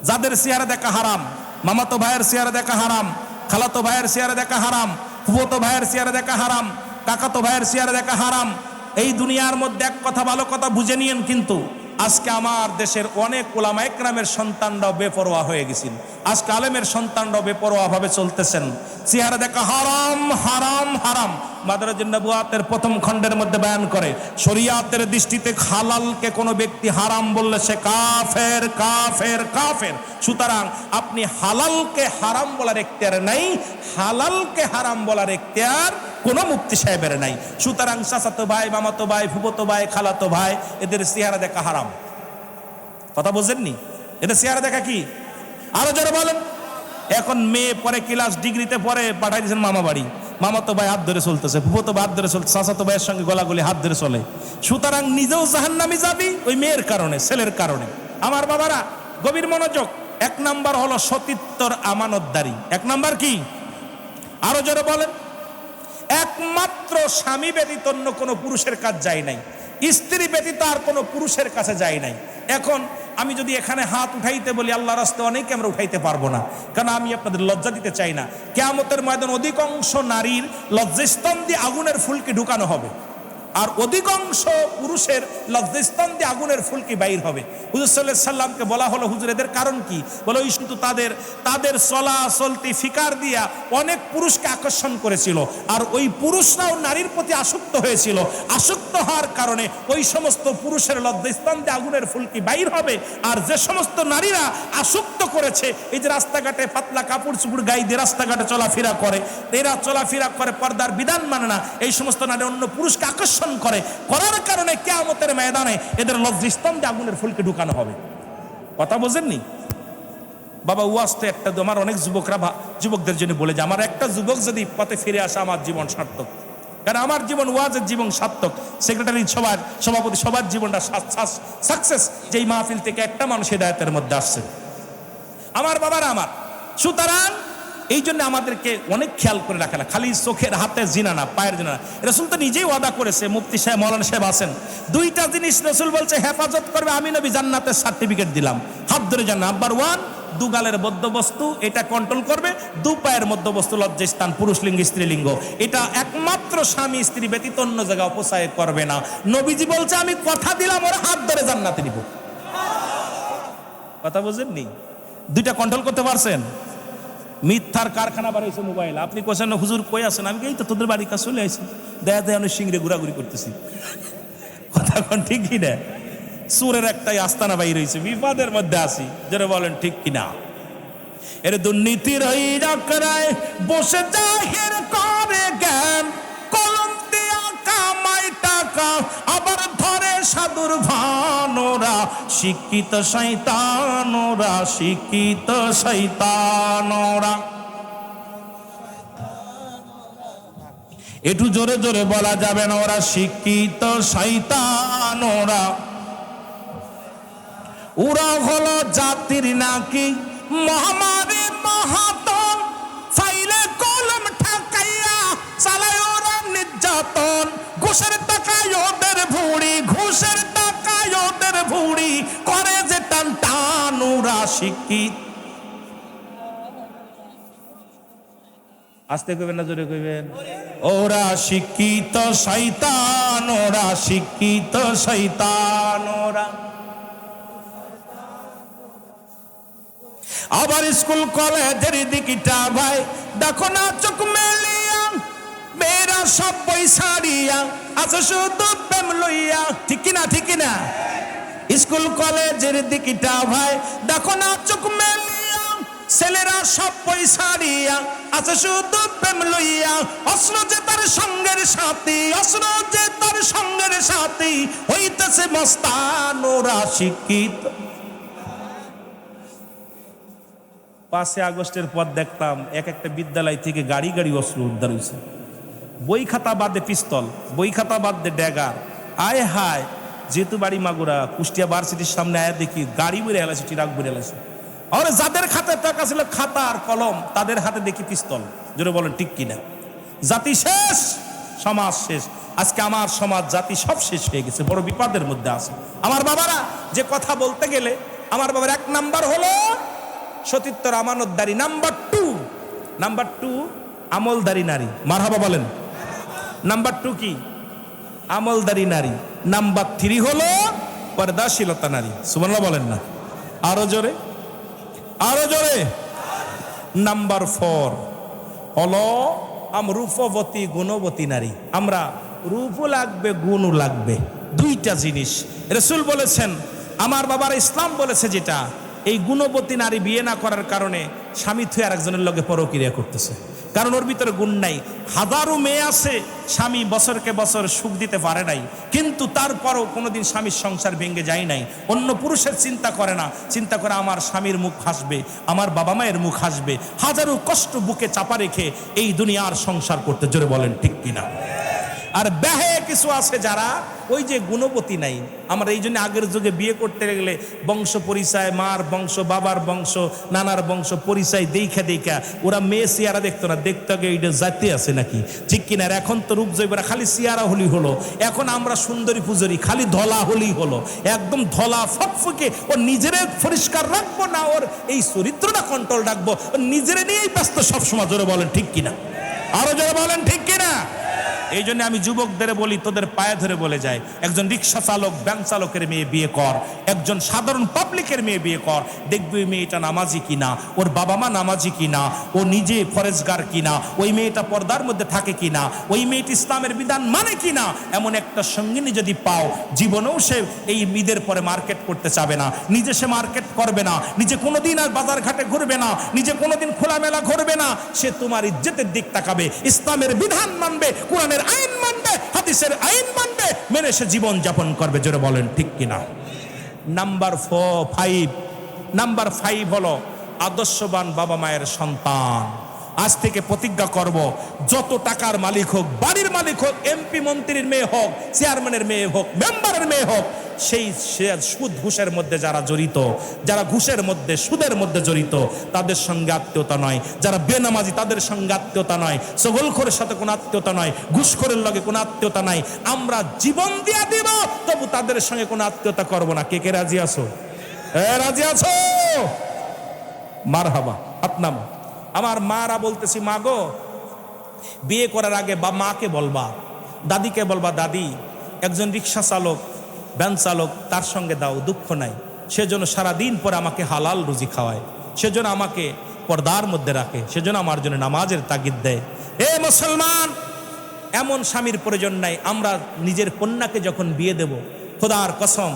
যাদের চেহারা দেখা হারাম, মামাতো ভাইয়ের চেহারা দেখা হারাম, খালাতো ভাইয়ের চেহারা দেখা হারাম, ফুফাতো ভাইয়ের চেহারা দেখা হারাম, কাকাতো ভাইয়ের চেহারা দেখা হারাম। এই দুনিয়ার মধ্যে এক কথা ভালো কথা বুঝে নিয়েন, কিন্তু আজকে আমার দেশের অনেক উলামা ইকরামের সন্তানরাও বেপরোয়া হয়ে গেছেন। আজকে আলেমের সন্তানরাও বেপরোয়া ভাবে চলতেছেন। চেহারা দেখা হারাম হারাম হারাম। মাদারাজুন নবুয়াতের প্রথম খণ্ডের মধ্যে বয়ান করে, শরিয়াতের দৃষ্টিতে হালালকে কোনো ব্যক্তি হারাম বললে সে কাফের কাফের কাফের। সুতরাং আপনি হালালকে হারাম বলার এখতিয়ার নাই, হালালকে হারাম বলার এখতিয়ার কোনো মুফতি সাহেবের নাই। সুতরাং চাচাতো ভাই, মামাতো ভাই, ফুফাতো ভাই, খালাতো ভাই, এদের চেহারা দেখা হারাম। কথা বুঝেননি? এদের চেহারা দেখা কি? আরো জোরে বলেন। এখন মেয়ে পরে ক্লাস ডিগ্রিতে পরে পাঠাই দিয়েছেন মামা বাড়ি, মামাতো ভাই হাত ধরে চলতেছে, ফুফাতো ভাই হাত ধরে চলছে, চাচাতো ভাইয়ের সঙ্গে গলাগলি হাত ধরে চলে। সুতরাং নিজেও জাহান্নামে যাবি ওই মেয়ের কারণে, ছেলের কারণে। আমার বাবারা গভীর মনোযোগ। 1 নাম্বার হলো সতীত্বর আমানতদারি। 1 নাম্বার কি? আরো জোরে বলেন। একমাত্র স্বামী ব্যতীত অন্য কোনো পুরুষের কাছে যায় নাই, স্ত্রী ব্যতীত আর কোনো পুরুষের কাছে যায় নাই। এখন আমি যদি এখানে হাত উঠাইতে বলি আল্লাহর রাস্তায়, অনেকে আমরা উঠাইতে পারবো না, কারণ আমি আপনাদের লজ্জা দিতে চাই না। কিয়ামতের ময়দান অধিকাংশ নারীর লজ্জাস্থান দিয়ে আগুনের ফুলকি ঢুকানো হবে, আর অধিকাংশ পুরুষের লজ্জাস্থান দিয়ে আগুনের ফুলকি বাইর হবে। হুজুর সাল্লাল্লাহু আলাইহি সাল্লামকে বলা হলো, হুজুর এদের কারণ কি? বলে ওই শুধু তাদের চলা চলতি ফিকার দিয়া অনেক পুরুষকে আকর্ষণ করেছিল, আর ওই পুরুষরাও নারীর প্রতি আসক্ত হয়েছিল। আসক্ত হওয়ার কারণে ওই সমস্ত পুরুষের লজ্জাস্থান দিয়ে আগুনের ফুলকি বাইর হবে। আর যে সমস্ত নারীরা আসক্ত করেছে, এই যে রাস্তাঘাটে পাতলা কাপড় চুপড় গায়ে দিয়ে রাস্তাঘাটে চলাফেরা করে, এরা চলাফেরা করে পর্দার বিধান মানে না, এই সমস্ত নারী অন্য পুরুষকে আকর্ষণ করার কারণে কিয়ামতের ময়দানে এদের লজ্জাস্থান দিয়ে আগুনের ফুলকে ঢুকানো হবে। কথা বোঝেননি? বাবা ওয়াজতে একটা আমার অনেক যুবকদের জন্য বলে যে, আমার একটা যুবক যদি পথে ফিরে আসে আমার জীবন সার্থক। কারণ আমার জীবন ওয়াজের জীবন সার্থক। সেক্রেটারি সভাপতি সবার জীবনটা সাকসেস, যেই মাহফিল থেকে একটা মানুষ হিদায়াতের মধ্যে আসছে। আমার বাবারা আমার, সুতরাং এই জন্য আমাদেরকে অনেক খেয়াল করে রাখা, খালি চোখের হাতে জিনা না, পায়ের জিনা না। রাসূল তো নিজেই ওয়াদা করেছে, মুফতি সাহেব মাওলানা সাহেব আছেন, 2টা জিনিস রাসূল বলছে হেফাজত করবে, আমি নবী জান্নাতের সার্টিফিকেট দিলাম। হাত ধরে জান্নাত। নাম্বার 1, 2 গালের মধ্যবস্তু, এটা কন্ট্রোল করবে। 2 পায়ের মধ্যবস্তু লজ্জাস্থান, পুরুষলিঙ্গ স্ত্রীলিঙ্গ, এটা একমাত্র স্বামী স্ত্রী ব্যতীত অন্য জায়গায় অপচয় করবে না। নবীজি বলছে আমি কথা দিলাম ওরা হাত ধরে জান্নাতে নিব। কথা বুঝেননি? 2টা কন্ট্রোল করতে পারছেন? মিথ্যার কারখানা বানাইছে মোবাইল। আপনি কোছেন না হুজুর কই আছেন? আমি এই তো তোদের বাড়ির কাছে চলে আসি, দেখা যায় আমি সিংড়ে ঘোরাঘুরি করতেছি। কথা কোন ঠিক কিনা? সুরের একটাই আস্তানা বাইর হয়েছে, বিপদের মধ্যে আছি। যারা বলেন ঠিক কিনা? এর দুর্নীতির হই রাখরায় বসে জাহির করে জ্ঞান, কলম দিয়া কামাই টাকা আবার ধরে সাধুর ভানোরা, শিক্ষিত শয়তানোরা, শিক্ষিত শয়তানোরা। একটু জোরে জোরে বলা যাবে না, ওরা শিক্ষিত শয়তানোরা। ওরা হলো জাতির নাকি মহামারী মহাতন, ফাইলে কলম ঠাকাইয়া চালায় ওরা নির্যাতন। ঘুষের টাকায় ওদের ভুঁড়ি, ঘুষের টাকায় ওদের ভুঁড়ি, করে যে টান টান। ওরা শিক্ষিত, আস্তে কইবেন না জোরে কইবেন? ওরা শিক্ষিত শয়তান, ওরা শিক্ষিত শয়তান। ওরা আবার স্কুল কলেজের দিকটা ভাই দেখো না চোখ মেলিয়া, মেয়েরা সব বই ছাড়িয়া আছে শুধু প্রেম লইয়া। ঠিক কিনা? ঠিক কিনা? স্কুল কলেজের দিকটা ভাই দেখো না চোখ মেলিয়া, ছেলেরা সব বই ছাড়িয়া আছে শুধু প্রেম লইয়া। অস্ত্র যে তার সঙ্গের সাথী, অস্ত্র যে তার সঙ্গের সাথী, হইতেছে মস্তান। ওরা শিক্ষিত। 5 আগস্টের পর দেখতাম এক একটা বিদ্যালয় থেকে গাড়ি গাড়ি অস্ত্র উদ্ধার হয়েছে। বই খাতা বাদে পিস্তল, বই খাতা বাদে ড্যাগার। আয় হায়, যেহেতু বাড়ি মাগুরা, কুষ্টিয়া ভার্সিটির সামনে আয়া দেখি গাড়ি বেড়ে এলাছে, ট্রাক বেড়ে এলাছে। আর যাদের হাতে টাকা ছিল খাতা আর কলম, তাদের হাতে দেখি পিস্তল। জোরে বলেন ঠিক কিনা? জাতি শেষ, সমাজ শেষ। আজকে আমার সমাজ জাতি সব শেষ হয়ে গেছে, বড় বিপদের মধ্যে আছে। আমার বাবারা যে কথা বলতে গেলে, আমার বাবার 1 নাম্বার হলো সতীত্বর আমানতদারি। নাম্বার টু আমলদারি নারী। মারহাবা বলেন। নাম্বার 2 কি? আমলদারি নারী। নাম্বার 3 হলো পর্দাশীলতা নারী। সুবহানাল্লাহ বলেন না? আরো জোরে, আরো জোরে। নাম্বার 4 হলো রূপবতী গুণবতী নারী। আমরা রূপও লাগবে, গুণও লাগবে, 2টা জিনিস। রাসূল বলেছেন, আমার বাবার ইসলাম বলেছে যেটা, এই গুণবতী নারী বিয়ে না করার কারণে স্বামী থুয়ে আরেকজনের লগে পরক্রিয়া করতেছে, কারণ ওর ভিতরে গুণ নাই। হাজারো মেয়ে আছে, স্বামী বছরকে বছর সুখ দিতে পারে নাই, কিন্তু তারপরও কোনোদিন স্বামীর সংসার ভেঙে যায় নাই। অন্য পুরুষের চিন্তা করে না, চিন্তা করে আমার স্বামীর মুখ হাসবে, আমার বাবা মায়ের মুখ হাসবে। হাজারো কষ্ট বুকে চাপা রেখে এই দুনিয়ার সংসার করতে। জোরে বলেন ঠিক কিনা? আর ব্যাহে কিছু আছে যারা ওই যে গুণবতী নাই। আমরা এই জন্য আগের যুগে বিয়ে করতে গেলে বংশ পরিচয়, মার বংশ, বাবার বংশ, নানার বংশ পরিচয় দেখা ওরা মেয়ে সিয়ারা দেখতো না, দেখতো আগে এইটা জাতি আছে নাকি, ঠিক কিনা? এখন তো রূপ জৈবরা খালি সিয়ারা হলি হলো। এখন আমরা সুন্দরী পুজোরি, খালি ধলা হলি হলো, একদম ধলা ফকফকে। ওর নিজের পরিষ্কার রাখবো না, ওর এই চরিত্রটা কন্ট্রোল রাখবো, নিজের নিয়েই ব্যস্ত সবসময়। জোরে বলেন ঠিক কিনা? আরো জোরে বলেন ঠিক কিনা? এই জন্য আমি যুবকদের বলি, তোদের পায়ে ধরে বলে যায়, একজন রিক্সা চালক, ভ্যান চালকের মেয়ে বিয়ে কর, একজন সাধারণ পাবলিকের মেয়ে বিয়ে কর। দেখবি ওই মেয়েটা নামাজি কিনা, ওর বাবা মা নামাজি কিনা, ও নিজে ফরেজগার কিনা, ওই মেয়েটা পর্দার মধ্যে থাকে কিনা, ওই মেয়েটি ইসলামের বিধান মানে কিনা। এমন একটা সঙ্গিনী যদি পাও, জীবনেও সে এই ঈদের পরে মার্কেট করতে চাবে না, নিজে সে মার্কেট করবে না, নিজে কোনোদিন আর বাজার ঘাটে ঘুরবে না, নিজে কোনোদিন খোলামেলা ঘুরবে না। সে তোমার ইজ্জতের দিক তাকাবে, ইসলামের বিধান মানবে, কোরআনের আইন মানবে, হাদিসের আইন মানবে, মেনে সে জীবন যাপন করবে। জোরে বলেন ঠিক কিনা? নাম্বার 5 হলো আদর্শবান বাবা মায়ের সন্তান। আজ থেকে প্রতিজ্ঞা করব, যত টাকার মালিক হোক, বাড়ির মালিক হোক, এমপি মন্ত্রীর মেয়ে হোক, চেয়ারম্যানের মেয়ে হোক, মেম্বারের মেয়ে হোক, সেই সুদ ঘুষের মধ্যে যারা জড়িত, যারা ঘুষের মধ্যে, সুদের মধ্যে জড়িত, তাদের সঙ্গে আত্মীয়তা নয়। যারা বেনামাজি, তাদের সঙ্গে আত্মীয়তা নয়। সগলখোরের সাথে কোনো আত্মীয়তা নয়, ঘুষখোরের লগে কোনো আত্মীয়তা নাই। আমরা জীবন দিয়া দিব, তবু তাদের সঙ্গে কোনো আত্মীয়তা করব না। কে কে রাজি আছো? রাজি আছো? মারহাবা, হাত নাম। আমার মারা বলতেছি, মা গো, বিয়ে করার আগে বা মাকে বলবা, দাদিকে বলবা, দাদি একজন রিক্সা চালক, ভ্যান চালক, তার সঙ্গে দাও, দুঃখ নাই। সেজন্য সারাদিন পরে আমাকে হালাল রুজি খাওয়ায়, সেজন্য আমাকে পর্দার মধ্যে রাখে, সেজন্য আমার জন্য নামাজের তাগিদ দেয়। এ মুসলমান, এমন স্বামীর প্রয়োজন নাই। আমরা নিজের কন্যাকে যখন বিয়ে দেব, খোদার কসম,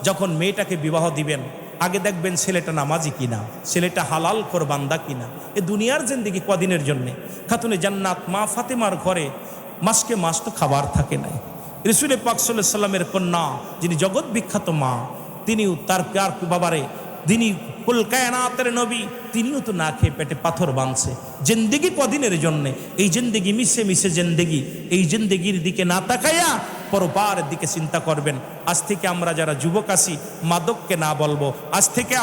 যখন মেয়েটাকে বিবাহ দিবেন, আগে দেখবেন ছেলেটা নামাজি কিনা, ছেলেটা হালাল কোরবান্দা কিনা। এ দুনিয়ার জিন্দেগি কদিনের জন্যে। খাতুনে জান্নাত মা ফাতেমার ঘরে মাসকে মাস তো খাবার থাকে নাই। রাসূল পাক সাল্লাল্লাহু আলাইহি ওয়াসাল্লামের কন্যা, যিনি জগৎ বিখ্যাত মা, তিনিও তার প্যার বাবারে, যিনি কুল কায়নাতের নবী, তিনিও তো না খেয়ে পেটে পাথর বাঁধছে। জিন্দেগি কদিনের জন্যে। এই জিন্দেগি মিশে মিশে জিন্দেগি, এই জিন্দেগির দিকে না তাকাইয়া পরপারের দিকে চিন্তা করবেন। আজ থেকে আমরা যারা যুবক আছি, মাদককে না বলবো। আজ থেকে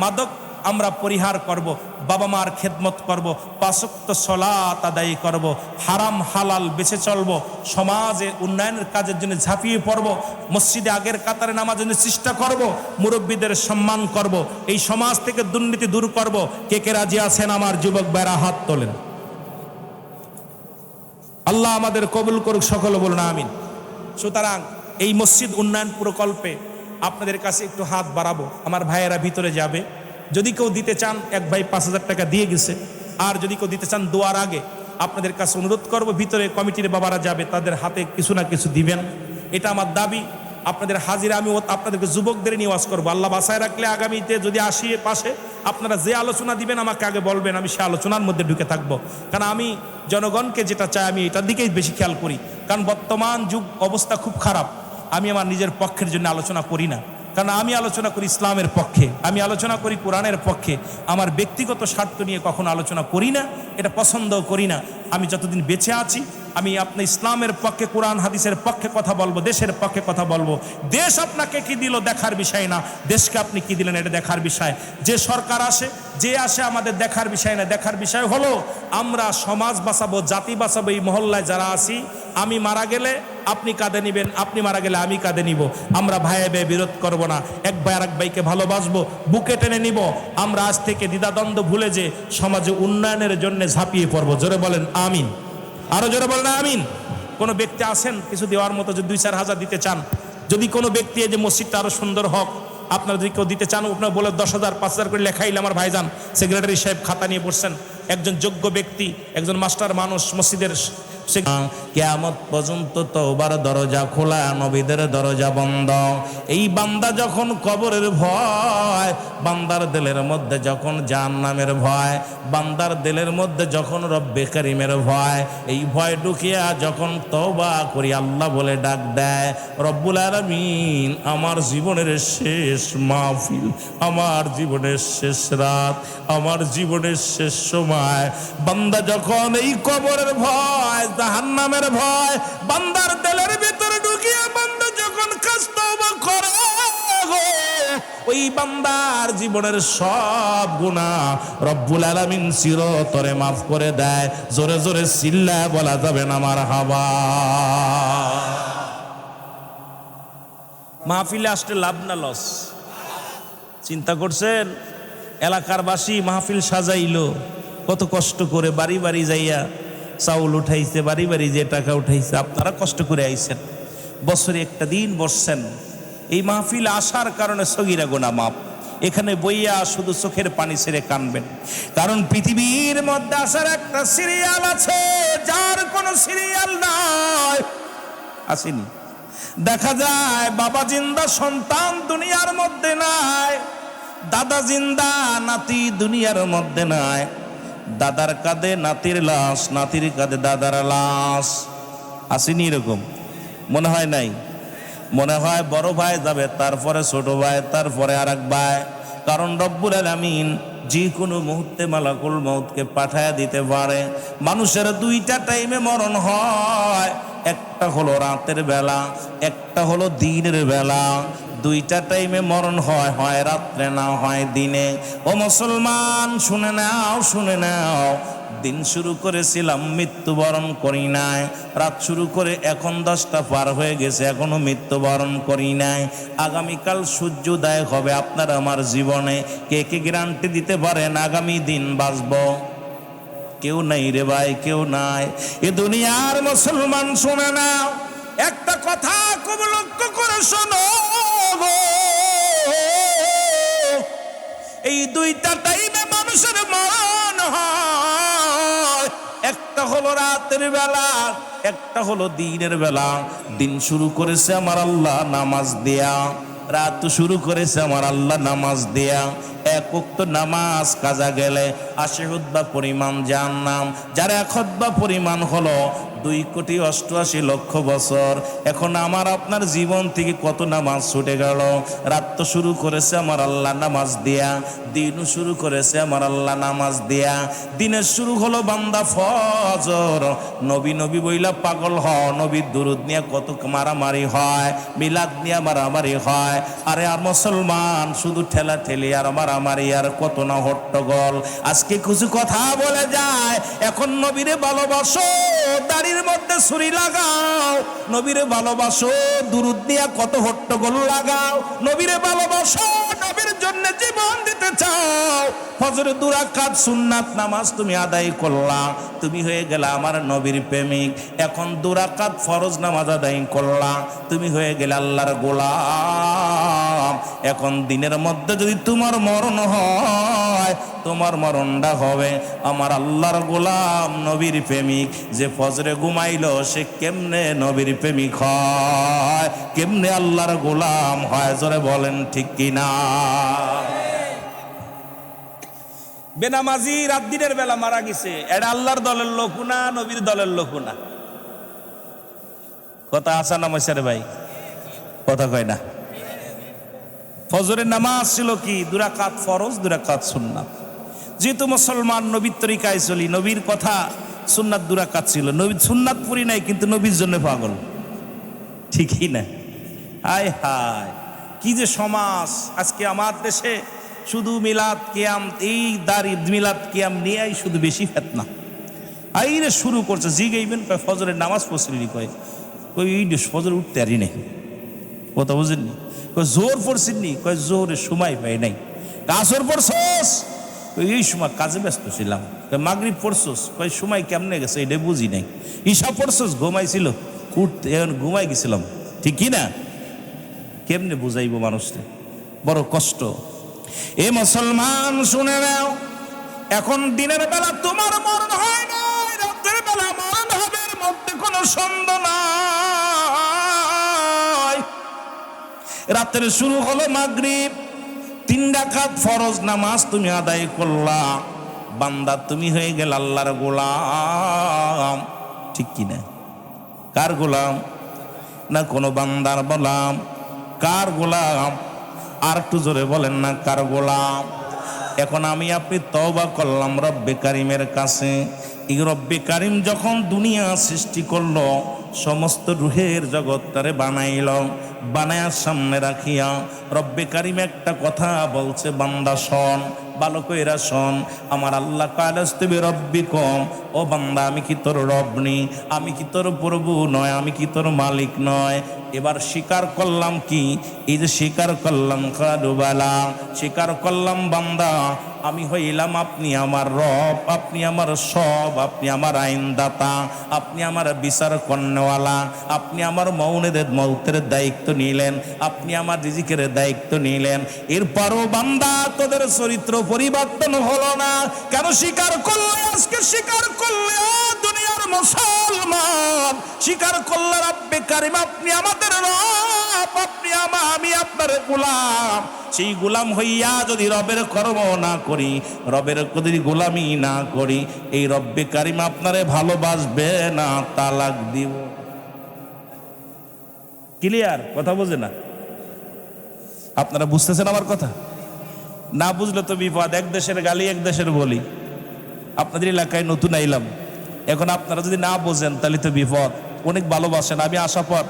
মাদক আমরা পরিহার করব, বাবা মার খেদমত করব, 5 ওয়াক্ত সালাত আদায় করব, হারাম হালাল বেঁচে চলব, সমাজে উন্নয়নের কাজের জন্য ঝাঁপিয়ে পড়ব, মসজিদে আগের কাতারে নামাজের জন্য চেষ্টা করব, মুরব্বীদের সম্মান করব, এই সমাজ থেকে দুর্নীতি দূর করব। কে কে রাজি আছেন আমার যুবক ভাইরা? হাত তোলেন। আল্লাহ আমাদের কবুল করুক, সকলে বলুন আমিন। সুতরাং এই মসজিদ উন্নয়ন প্রকল্পে আপনাদের কাছে একটু হাত বাড়াবো। আমার ভাইয়েরা ভিতরে যাবে, যদি কেউ দিতে চান, এক ভাই 5,000 টাকা দিয়ে গেছে, আর যদি কেউ দিতে চান দোয়ার আগে আপনাদের কাছে অনুরোধ করব, ভিতরে কমিটির বাবারা যাবে, তাদের হাতে কিছু না কিছু দিবেন। এটা আমার দাবি। আপনাদের হাজিরা আমি আপনাদেরকে যুবকদের নিয়ে ওয়াজ করবো। আল্লাহ বাসায় রাখলে আগামীতে যদি আসি পাশে, আপনারা যে আলোচনা দিবেন আমাকে আগে বলবেন, আমি সে আলোচনার মধ্যে ঢুকে থাকবো। কারণ আমি জনগণকে যেটা চাই, আমি এটার দিকেই বেশি খেয়াল করি। কারণ বর্তমান যুগ অবস্থা খুব খারাপ। আমি আমার নিজের পক্ষের জন্য আলোচনা করি না, কারণ আমি আলোচনা করি ইসলামের পক্ষে, আমি আলোচনা করি কোরআনের পক্ষে। আমার ব্যক্তিগত স্বার্থ নিয়ে কখনো আলোচনা করি না, এটা পছন্দও করি না। আমি যতদিন বেঁচে আছি আমি আপনি ইসলামের পক্ষে, কোরআন হাদিসের পক্ষে কথা বলবো, দেশের পক্ষে কথা বলবো। দেশ আপনাকে কি দিল দেখার বিষয় না, দেশকে আপনি কি দিলেন এটা দেখার বিষয়। যে সরকার আসে, যে আসে, আমাদের দেখার বিষয় না। দেখার বিষয় হলো আমরা সমাজ বাঁচাবো, জাতি বাঁচাবো। এই মহল্লায় যারা আছি, আমি মারা গেলে আপনি কাঁধে নিবেন, আপনি মারা গেলে আমি কাঁধে নিব। আমরা ভাইয়ে ভাইয়ে বিরোধ করব না, এক ভাই আর এক ভাইকে ভালোবাসবো, বুকে টেনে নিব। আমরা আজ থেকে দ্বিধাদ্বন্দ্ব ভুলে যে সমাজে উন্নয়নের জন্য ঝাঁপিয়ে পড়বো। জোরে বলেন আমিন, আরো জোরে বলেন আমিন। কোনো ব্যক্তি আছেন কিছু দেওয়ার মতো, যদি 2-4 হাজার দিতে চান, যদি কোনো ব্যক্তি এই যে মসজিদটা আরো সুন্দর হোক, আপনারা যদি কেউ দিতে চান, আপনার বলে 10,000 5,000 করে লেখাইলে আমার ভাইজান সেক্রেটারি সাহেব খাতা নিয়ে বসছেন, একজন যোগ্য ব্যক্তি, একজন মাস্টার মানুষ মসজিদের। কিয়ামত পর্যন্ত তওবার দরজা খোলা, নবীদের দরজা বন্ধ। এই বান্দা যখন কবরের ভয়, বান্দার দিলের মধ্যে যখন জাহান্নামের ভয়, বান্দার দিলের মধ্যে যখন রব্বে কারীমের ভয়, এই ভয় ঢুকিয়া যখন তওবা করি আল্লাহ বলে ডাক দেয়, রব্বুল আলামিন আমার জীবনের শেষ মাহফিল, আমার জীবনের শেষ রাত, আমার জীবনের শেষ সময়, বান্দা যখন এই কবরের ভয়, জাহান্নামের ভয় বান্দার দিলের ভিতরে ঢুকিয়া বান্দা যখন কাজ তওবা করে, ওই বান্দার জীবনের সব গুনাহ রব্বুল আলামিন চিরতরে মাফ করে দেয়। জোরে জোরে চিল্লায় বলা যাবে না মারহাবা। মাহফিলে আসতে লাভ না লস? চিন্তা করছেন? এলাকার বাসী মাহফিল সাজাইলো কত কষ্ট করে, বাড়ি বাড়ি যাইয়া চাউল উঠাইছে, বাড়ি বাড়ি যে টাকা উঠাইছে, আপনারা কষ্ট করে আইছেন, বছরে একটা দিন বসছেন। এই মাহফিল আসার কারণে সগীরা গুনাহ মাপ। এখানে বইয়া শুধু চোখের পানি ছেড়ে কানবেন, কারণ পৃথিবীর মধ্যে আসার একটা সিরিয়াল আছে, যার কোনো সিরিয়াল নাই। আসেনি? দেখা যায় বাবা জিন্দা, সন্তান দুনিয়ার মধ্যে নাই, দাদা জিন্দা, নাতি দুনিয়ার মধ্যে নাই, দাদার কাঁধে নাতির লাশ, নাতির কাঁধে দাদার লাশ। আসেনি এরকম? মনে হয় নাই? মনে হয় বড় ভাই যাবে, তারপরে ছোট ভাই, তারপরে আর এক ভাই। কারণ রব্বুল আলামিন যে কোনো মুহূর্তে মালাকুল মউতকে পাঠায়া দিতে পারে। মানুষের 2টা টাইমে মরণ হয়, একটা হলো রাতের বেলা, একটা হলো দিনের বেলা। 2টা টাইমে মরণ হয়, হয় রাত্রে না হয় দিনে। ও মুসলমান শুনে নাও, শুনে নাও, দিন শুরু করেছিলাম, মৃত্যুবরণ করি নাই। রাত শুরু করে এখন 10টা পার হয়ে গেছে, এখনো মৃত্যুবরণ করি নাই। আগামীকাল সূর্যোদয় হবে আপনার আমার জীবনে। কে কে গ্যারান্টি দিতে পারেন আগামী দিন বাঁচব? কেউ নাই রে ভাই, কেউ নাই। এ দুনিয়ার মুসলমান শুনে নাও, একটা কথা খুব লক্ষ্য করে শোনো, এই 2টা টাইমে মানুষের মরণ হয়, একটা হলো রাতের বেলা, একটা হলো দিনের বেলা। দিন শুরু করেছে আমার আল্লাহ নামাজ দেয়া, রাত শুরু করেছে আমার আল্লাহ নামাজ দেয়া। 1 ওয়াক্ত নামাজ কাজা গেলে 80 খুতবা পরিমাণ জাহান্নাম, যার 1 খুতবা পরিমাণ হলো 2,88,00,000 বছর। এখন আমার আপনার জীবন থেকে কত নামাজ ছুটে গেল। রাত তো শুরু করেছে আমার আল্লাহ নামাজ দেয়া, দিনও শুরু করেছে আমার আল্লাহ নামাজ দেয়া। দিনের শুরু হলো বান্দা ফজর, নবী নবী বইলা পাগল হয়, নবীর দুরুদ নিয়ে কত মারামারি হয়, মিলাদ নিয়ে মারামারি হয়। আরে আর মুসলমান শুধু ঠেলা ঠেলি আর মারামারি আর কত না হট্টগোল। আজকে কিছু কথা বলে যায়, এখন নবীরে ভালোবাসো, দাড়ির মধ্যে ছুরি লাগাও, নবীরে ভালোবাসো, দুরুদ দিয়া কত হট্টগোল লাগাও, নবীরে ভালোবাসো, নবীর জন্য জীবন দিতে চাও। ফজরে 2 রাকাত সুন্নাত নামাজ তুমি আদায় করলা, তুমি হয়ে গেলা আমার নবীর প্রেমিক। এখন 2 রাকাত ফরজ নামাজ আদায় করলা, তুমি হয়ে গেলে আল্লাহর গোলাম। এখন দিনের মধ্যে যদি তোমার মরণ হয়, তোমার মরণটা হবে আমার আল্লাহর গোলাম, নবীর প্রেমিক। যে ফজরে ঘুমাইলো সে কেমনে নবীর প্রেমিক হয়, কেমনে আল্লাহর গোলাম হয়? জোরে বলেন ঠিক কিনা? বেনামাজি রাত দিনের বেলা মারা গেছে, এটা আল্লাহর দলের লোক না, নবীর দলের লোক না? কথা আসা না মশারে ভাই? কথা কয় না। ফজরের নামাজ ছিল কি? 2 রাকাত ফরজ, 2 রাকাত সুন্নাত। যেহেতু মুসলমান নবীর তরিকায় চলি, নবীর কথা সুন্নাত দুরাকাত ছিল, নবী সুন্নাত পড়ি নাই কিন্তু নবীর জন্য পাগল, ঠিকই না? হায় হায়, কি যে সমাজ আজকে আমার দেশে! শুধু মিলাদ কিয়াম, এই দাড়ি মিলাদ কিয়াম নিয়েই শুধু বেশি ফেতনা। আইরে শুরু করছে, জিগাইবেন কয় ফজরের নামাজ পড়ছিলি, কয় ওই ফজর উঠতে আরি নাই, কথা বুঝেননি? কয় জোর পড়ছিনি, কয় জোরের সময় পাই নাই। আসর পড়ছস, এই সময় কাজে ব্যস্ত ছিলাম। কয় মাগরিব পড়ছস, কয় সময় কেমনে গেছে এটা বুঝি নাই। ঈশা পড়ছস, ঘুমাইছিল, উঠতে এখন ঘুমাই গেছিলাম, ঠিক কি না? কেমনে বুঝাইব মানুষকে, বড় কষ্ট। এ মুসলমান শুনে নাও, এখন দিনের বেলা তোমার মরণ হয় নাই, রাতের বেলা মরণ হবে, এর মধ্যে কোনো সন্দেহ নাই। রাতের শুরু হলো মাগরিব, 3 রাকাত ফরজ নামাজ তুমি আদায় করলা, বান্দা তুমি হয়ে গেল আল্লাহর গোলাম, ঠিক কি না? কার গোলাম? না কোনো বান্দার গোলাম। কার গোলাম? আর একটু জোরে বলেন না, কার গোলাম? এখন আমি আপনি তওবা করলাম রব্বে কারিমের কাছে। এই রব্বে কারিম যখন দুনিয়া সৃষ্টি করলো, সমস্ত রুহের জগৎটারে বানাইল, বানায়ার সামনে রাখিয়া রব্বে কারিম একটা কথা বলছে, বান্দা শোন, ভালো কইরা শোন। আমার আল্লাহ কালাস্তুবি রব্বিকুম, ও বান্দা আমি কি তোর রব নি? আমি কি তোর প্রভু নয়? আমি কি তোর মালিক নয়? এবার স্বীকার করলাম কি? এই যে স্বীকার করলাম, কাদুবালা, স্বীকার করলাম বান্দা আমি হইলাম আপনি আমার রব, আপনি আমার সব, আপনি আমার আইনদাতা, আপনি আমার বিচার কর্ণওয়ালা, আপনি আমার মৌতের দায়িত্ব নিলেন, আপনি আমার রিজিকের দায়িত্ব নিলেন। এরপরও বান্দা তোদের চরিত্র পরিবর্তন হলো না কেন? স্বীকার করলে, আজকে স্বীকার করলে দুনিয়ার মুসলমান, স্বীকার করলে রব্বে কারিম আপনি আমাদের রব, আপনি আমি আপনার গোলাম। সেই গোলাম হইয়া যদি রবের কর্ম না করি, রবের যদি গোলামি না করি, এই রব্বে কারিম আপনারে ভালোবাসবে না, তালাক দিব। ক্লিয়ার? কথা বোঝে না? আপনারা বুঝতেছেন আমার কথা? না বুঝলে তো বিপদ। এক দেশের গালি এক দেশের বলি। আপনাদের এলাকায় নতুন আইলাম, এখন আপনারা যদি না বোঝেন তাহলে তো বিপদ। অনেক ভালোবাসেন। আমি আসার পর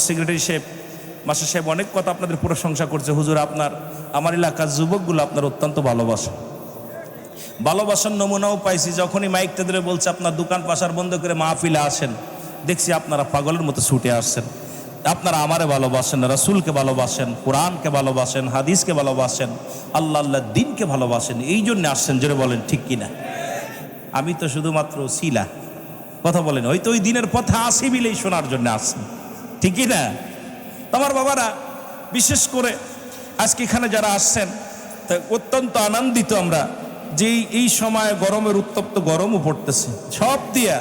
সেক্রেটারি সাহেব, মাস্টার সাহেব অনেক কথা আপনাদের প্রশংসা করছে। হুজুর আপনার, আমার এলাকার যুবকগুলো আপনার অত্যন্ত ভালোবাসেন। ভালোবাসার নমুনাও পাইছি, যখনই মাইকটা ধরে বলছে আপনার দোকান পাশার বন্ধ করে মাহফিলে আসেন, দেখছি আপনারা পাগলের মতো ছুটে আসছেন। আপনারা আমারে ভালোবাসেন, রাসূলকে ভালোবাসেন, কোরআনকে ভালোবাসেন, হাদিসকে ভালোবাসেন, আল্লাহ আল্লাহ দিনকে ভালোবাসেন, এই জন্য আসছেন। জোরে বলেন ঠিক কিনা? আমি তো শুধুমাত্র শিলা, কথা বলেন, হয়তো ওই দিনের পথে আসি বিলেই শোনার জন্য আসছেন, ঠিক কিনা? আমার বাবারা, বিশেষ করে আজকে এখানে যারা আসছেন, তা অত্যন্ত আনন্দিত আমরা যে এই সময় গরমের উত্তপ্ত গরমও পড়তেছে, সব দিয়া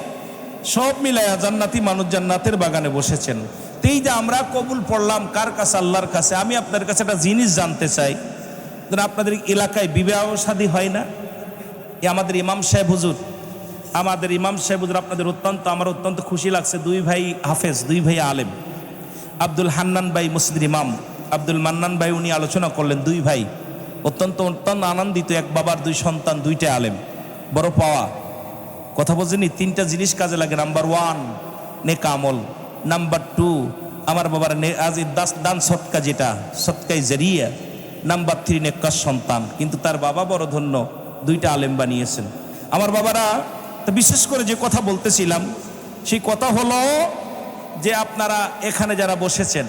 সব মিলাইয়া জান্নাতি মানুষ জান্নাতের বাগানে বসেছেন। এই যে আমরা কবুল পড়লাম কার কাছে? আল্লাহর কাছে। আমি আপনার কাছে একটা জিনিস জানতে চাই, আপনাদের এলাকায় বিবাহ শাদী হয় না? আমাদের ইমাম সাহেব হুজুর, আপনাদের আমার অত্যন্ত খুশি লাগছে। 2 ভাই হাফেজ, 2 ভাই আলেম। আব্দুল হান্নান ভাই মসজিদের ইমাম, আব্দুল মান্নান ভাই উনি আলোচনা করলেন। 2 ভাই অত্যন্ত আনন্দিত, এক বাবার 2 সন্তান, 2টা আলেম, বড় পাওয়া। কথা বলছেনি? 3টা জিনিস কাজে লাগে। নাম্বার 1 নেক আমল, নাম্বার 2 আমার বাবার দান সৎকা, যেটা সৎকাই জারিয়া, নাম্বার 3 নেককার সন্তান। কিন্তু তার বাবা বড় ধন্য, 2টা আলেম বানিয়েছেন। আমার বাবারা, তো বিশেষ করে যে কথা বলতেছিলাম সেই কথা হলো যে আপনারা এখানে যারা বসেছেন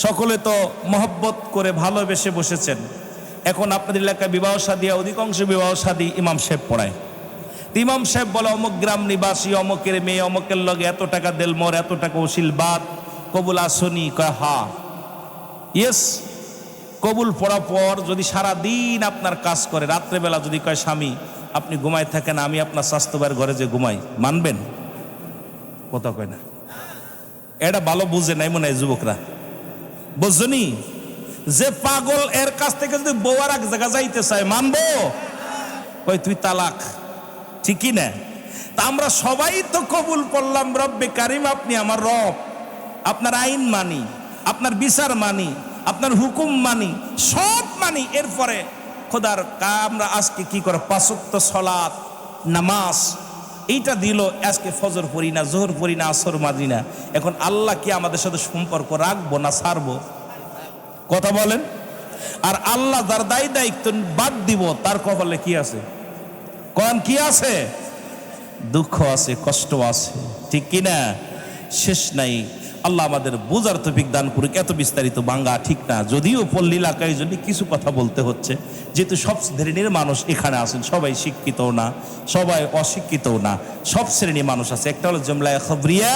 সকলে তো মহব্বত করে ভালোবেসে বসেছেন। এখন আপনাদের এলাকায় বিবাহ শাদী, অধিকাংশ বিবাহ শাদী ইমাম সাহেব পড়ায়। ইমাম সাহেব বলে অমুক গ্রাম নিবাসী, অমুকের মেয়ে, অমুকের লগে এত টাকা দেলমোর, এত টাকা ওসিলবাদ, কবুল আসনি? কয় হা, ইয়েস। কবুল পড়া পর যদি সারা দিন আপনার কাজ করে, রাত্রেবেলা যদি কয় স্বামী আপনি ঘুমায় থাকেন, আমি আপনার স্বাস্থ্যবার ঘরে যে ঘুমাই, মানবেন? কথা কয় না। এটা ভালো বুঝে নাই মনে হয় যুবকরা, বুঝছনি? যে পাগল এর কাছ থেকে যদি বউয়ার এক জায়গা যাইতে চায়, মানবো? কই তুই তালাক, ঠিকই না? তা আমরা সবাই তো কবুল পড়লাম রব্বে কারিম আপনি আমার রব, আপনার আইন মানি, আপনার বিচার মানি, আপনার হুকুম মানি, সব মানি। এরপরে খোদার আমরা আজকে কি করে 5 ওয়াক্ত সালাত নামাজ এইটা দিল, আজকে ফজর পড়ি না, জোহর পড়ি না, আসর মাজি না। এখন আল্লাহ কি আমাদের সাথে সম্পর্ক রাখবো না ছাড়বো? কথা বলেন। আর আল্লাহ যার দায় দায়িত্ব বাদ দিব, তার কপালে কি আছে? কোন কি আছে? দুঃখ আছে, কষ্ট আছে, ঠিক কিনা? শেষ নাই। আল্লাহ আমাদের বোঝার তৌফিক দান করুক। এত বিস্তারিত বাংলা ঠিক না, যদিও পল্লী এলাকায় জন্য কিছু কথা বলতে হচ্ছে, যেহেতু সব শ্রেণীর মানুষ এখানে আছেন, সবাই শিক্ষিত না, সবাই অশিক্ষিত না, সব শ্রেণীর মানুষ আছে। একটা হলো জুমলায় খবরিয়া,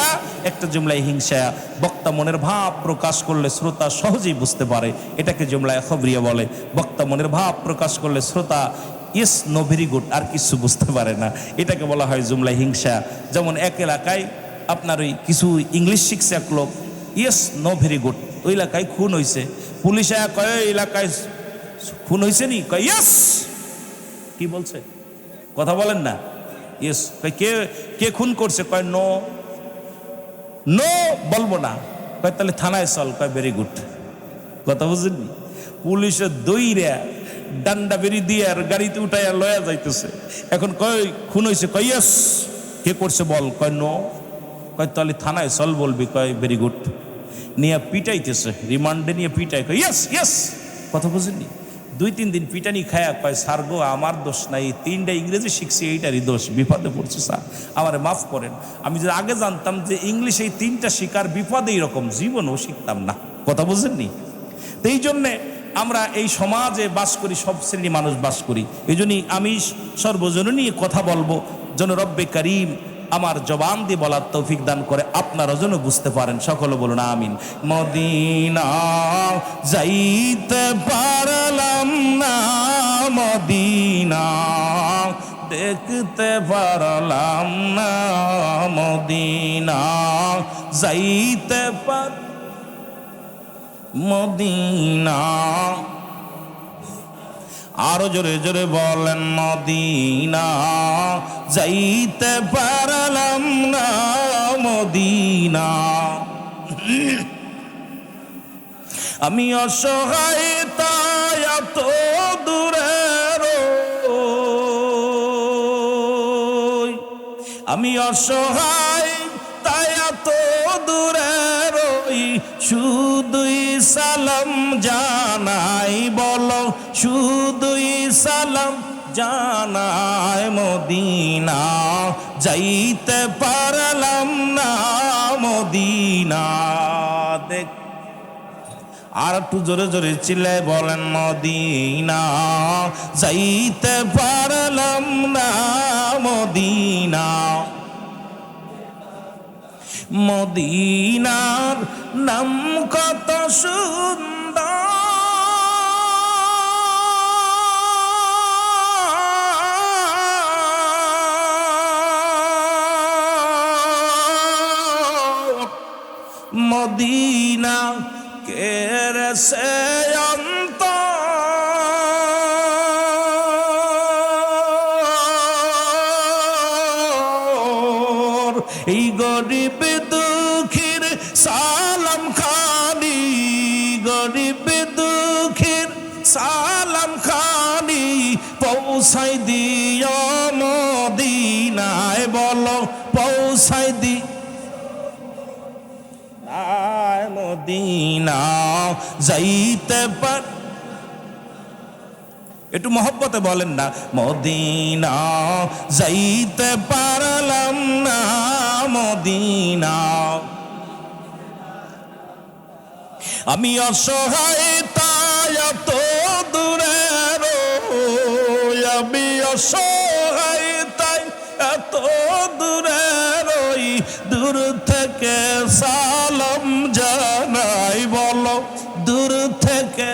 একটা জুমলায় হিংসা। বক্তা মনের ভাব প্রকাশ করলে শ্রোতা সহজেই বুঝতে পারে, এটাকে জুমলায় খবরিয়া বলে। বক্তা মনের ভাব প্রকাশ করলে শ্রোতা ইয়েস নো ভেরি গুড আর কিছু বুঝতে পারে না, এটাকে বলা হয় জুমলায় হিংসা। যেমন এক এলাকায় আপনার ওই কিছু ইংলিশ শিখছে এক লোক, ইয়েস নো ভেরি গুড, ওই এলাকায় খুন হয়েছে। পুলিশ কয় ওই এলাকায় খুন হয়েছে নি? কয় ইয়েস। কি বলছে? কথা বলেন না। ইয়েস। কে কে খুন করছে? কয় নো। নো বলবো না। কয় তাহলে থানায় চল। কয় ভেরি গুড। কথা বুঝেননি? পুলিশের দইরা ডান্ডা বেরি দিয়ে আর গাড়িতে উঠাইয়া লয়া যাইতেছে। এখন কয় খুন হয়েছে? কয় ইয়েস। কে করছে বল? কয় নো। কয় তাহলে থানায় চল বলবি। কয় ভেরি গুড। নিয়ে পিটাইতেছে, রিমান্ডে নিয়ে পিটাই। কয় ইয়েস ইয়েস। কথা বুঝেননি? 2-3 দিন পিটানি খায়া কয় স্যার গো আমার দোষ নাই, 3টা ইংরেজি শিখছি, এইটারই দোষ, বিপদে পড়ছে স্যার, আমারে মাফ করেন। আমি যদি আগে জানতাম যে ইংলিশ এই 3টা শিকার বিপদে এইরকম, জীবনও শিখতাম না। কথা বুঝেননি? তো এই জন্যে আমরা এই সমাজে বাস করি, সব শ্রেণী মানুষ বাস করি। এই জন্যই আমি সর্বজনীন কথা বলবো, যেন রব্বে করিম আমার জবান দিয়ে বলার তৌফিক দান করে, আপনারা যেন বুঝতে পারেন। সকলে বলুন আমিন। মদিনা যাইতে পারলাম না, মদিনা দেখতে পারলাম না, মদিনা যাইতে পার, মদিনা। আরো জোরে জোরে বলেন, মদিনা যাইতে পারলাম না, মদিনা। আমি অসহায় তাই এত দূরে রই, আমি অসহায় তাই এত দূরে রই, শুধুই সালাম জানাই, বলো শুধুই সালাম জানাই, মদিনা যাইতে পারলাম না, মদিনা দেখ। আর একটু জোরে জোরে চিল্লায় বলেন, মদিনা যাইতে পারলাম না, মদিনা। মদিনার নাম কত সুন্দর, মদিনা কেড়েছে অন্তর, এই গরিব দুঃখীর সালাম খানি, গরিব দুঃখীর সালাম খানি পৌঁছাই দিও মদিনায়, বলো পৌঁছাই দি, মদিনা যাইতে পার, একটু মহব্বতে বলেন না, মদিনা যাইতে পারলাম না, মদিনা। আমি অসহায় তাই এত দূরে রই, আমি অসহায় তাই এত দূরে রই, দূর থেকে সালাম জানাই, বলো দূর থেকে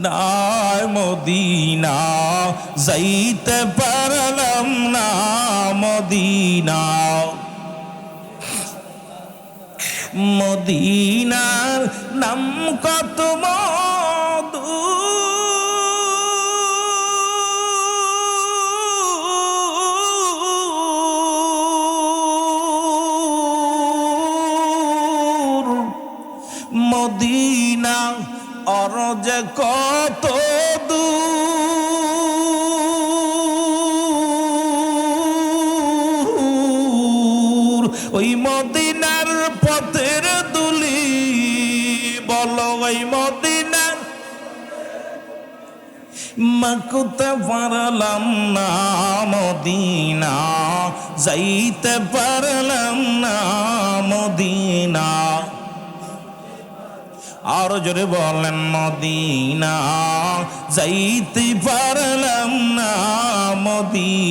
নাই, মদিনা যাইতে পারলাম না, মদিনা। মদিনার নাম কত মধু, মদিনা অরজ কত দূর, ওই মদিনার পথের দুলি বলো ওই মদিনার মাকুতে পারলাম না মদিনা যাইতে পারলাম না মদিনা আরো জোরে বলেন মদিনা যাইতে পারলাম না মদিনা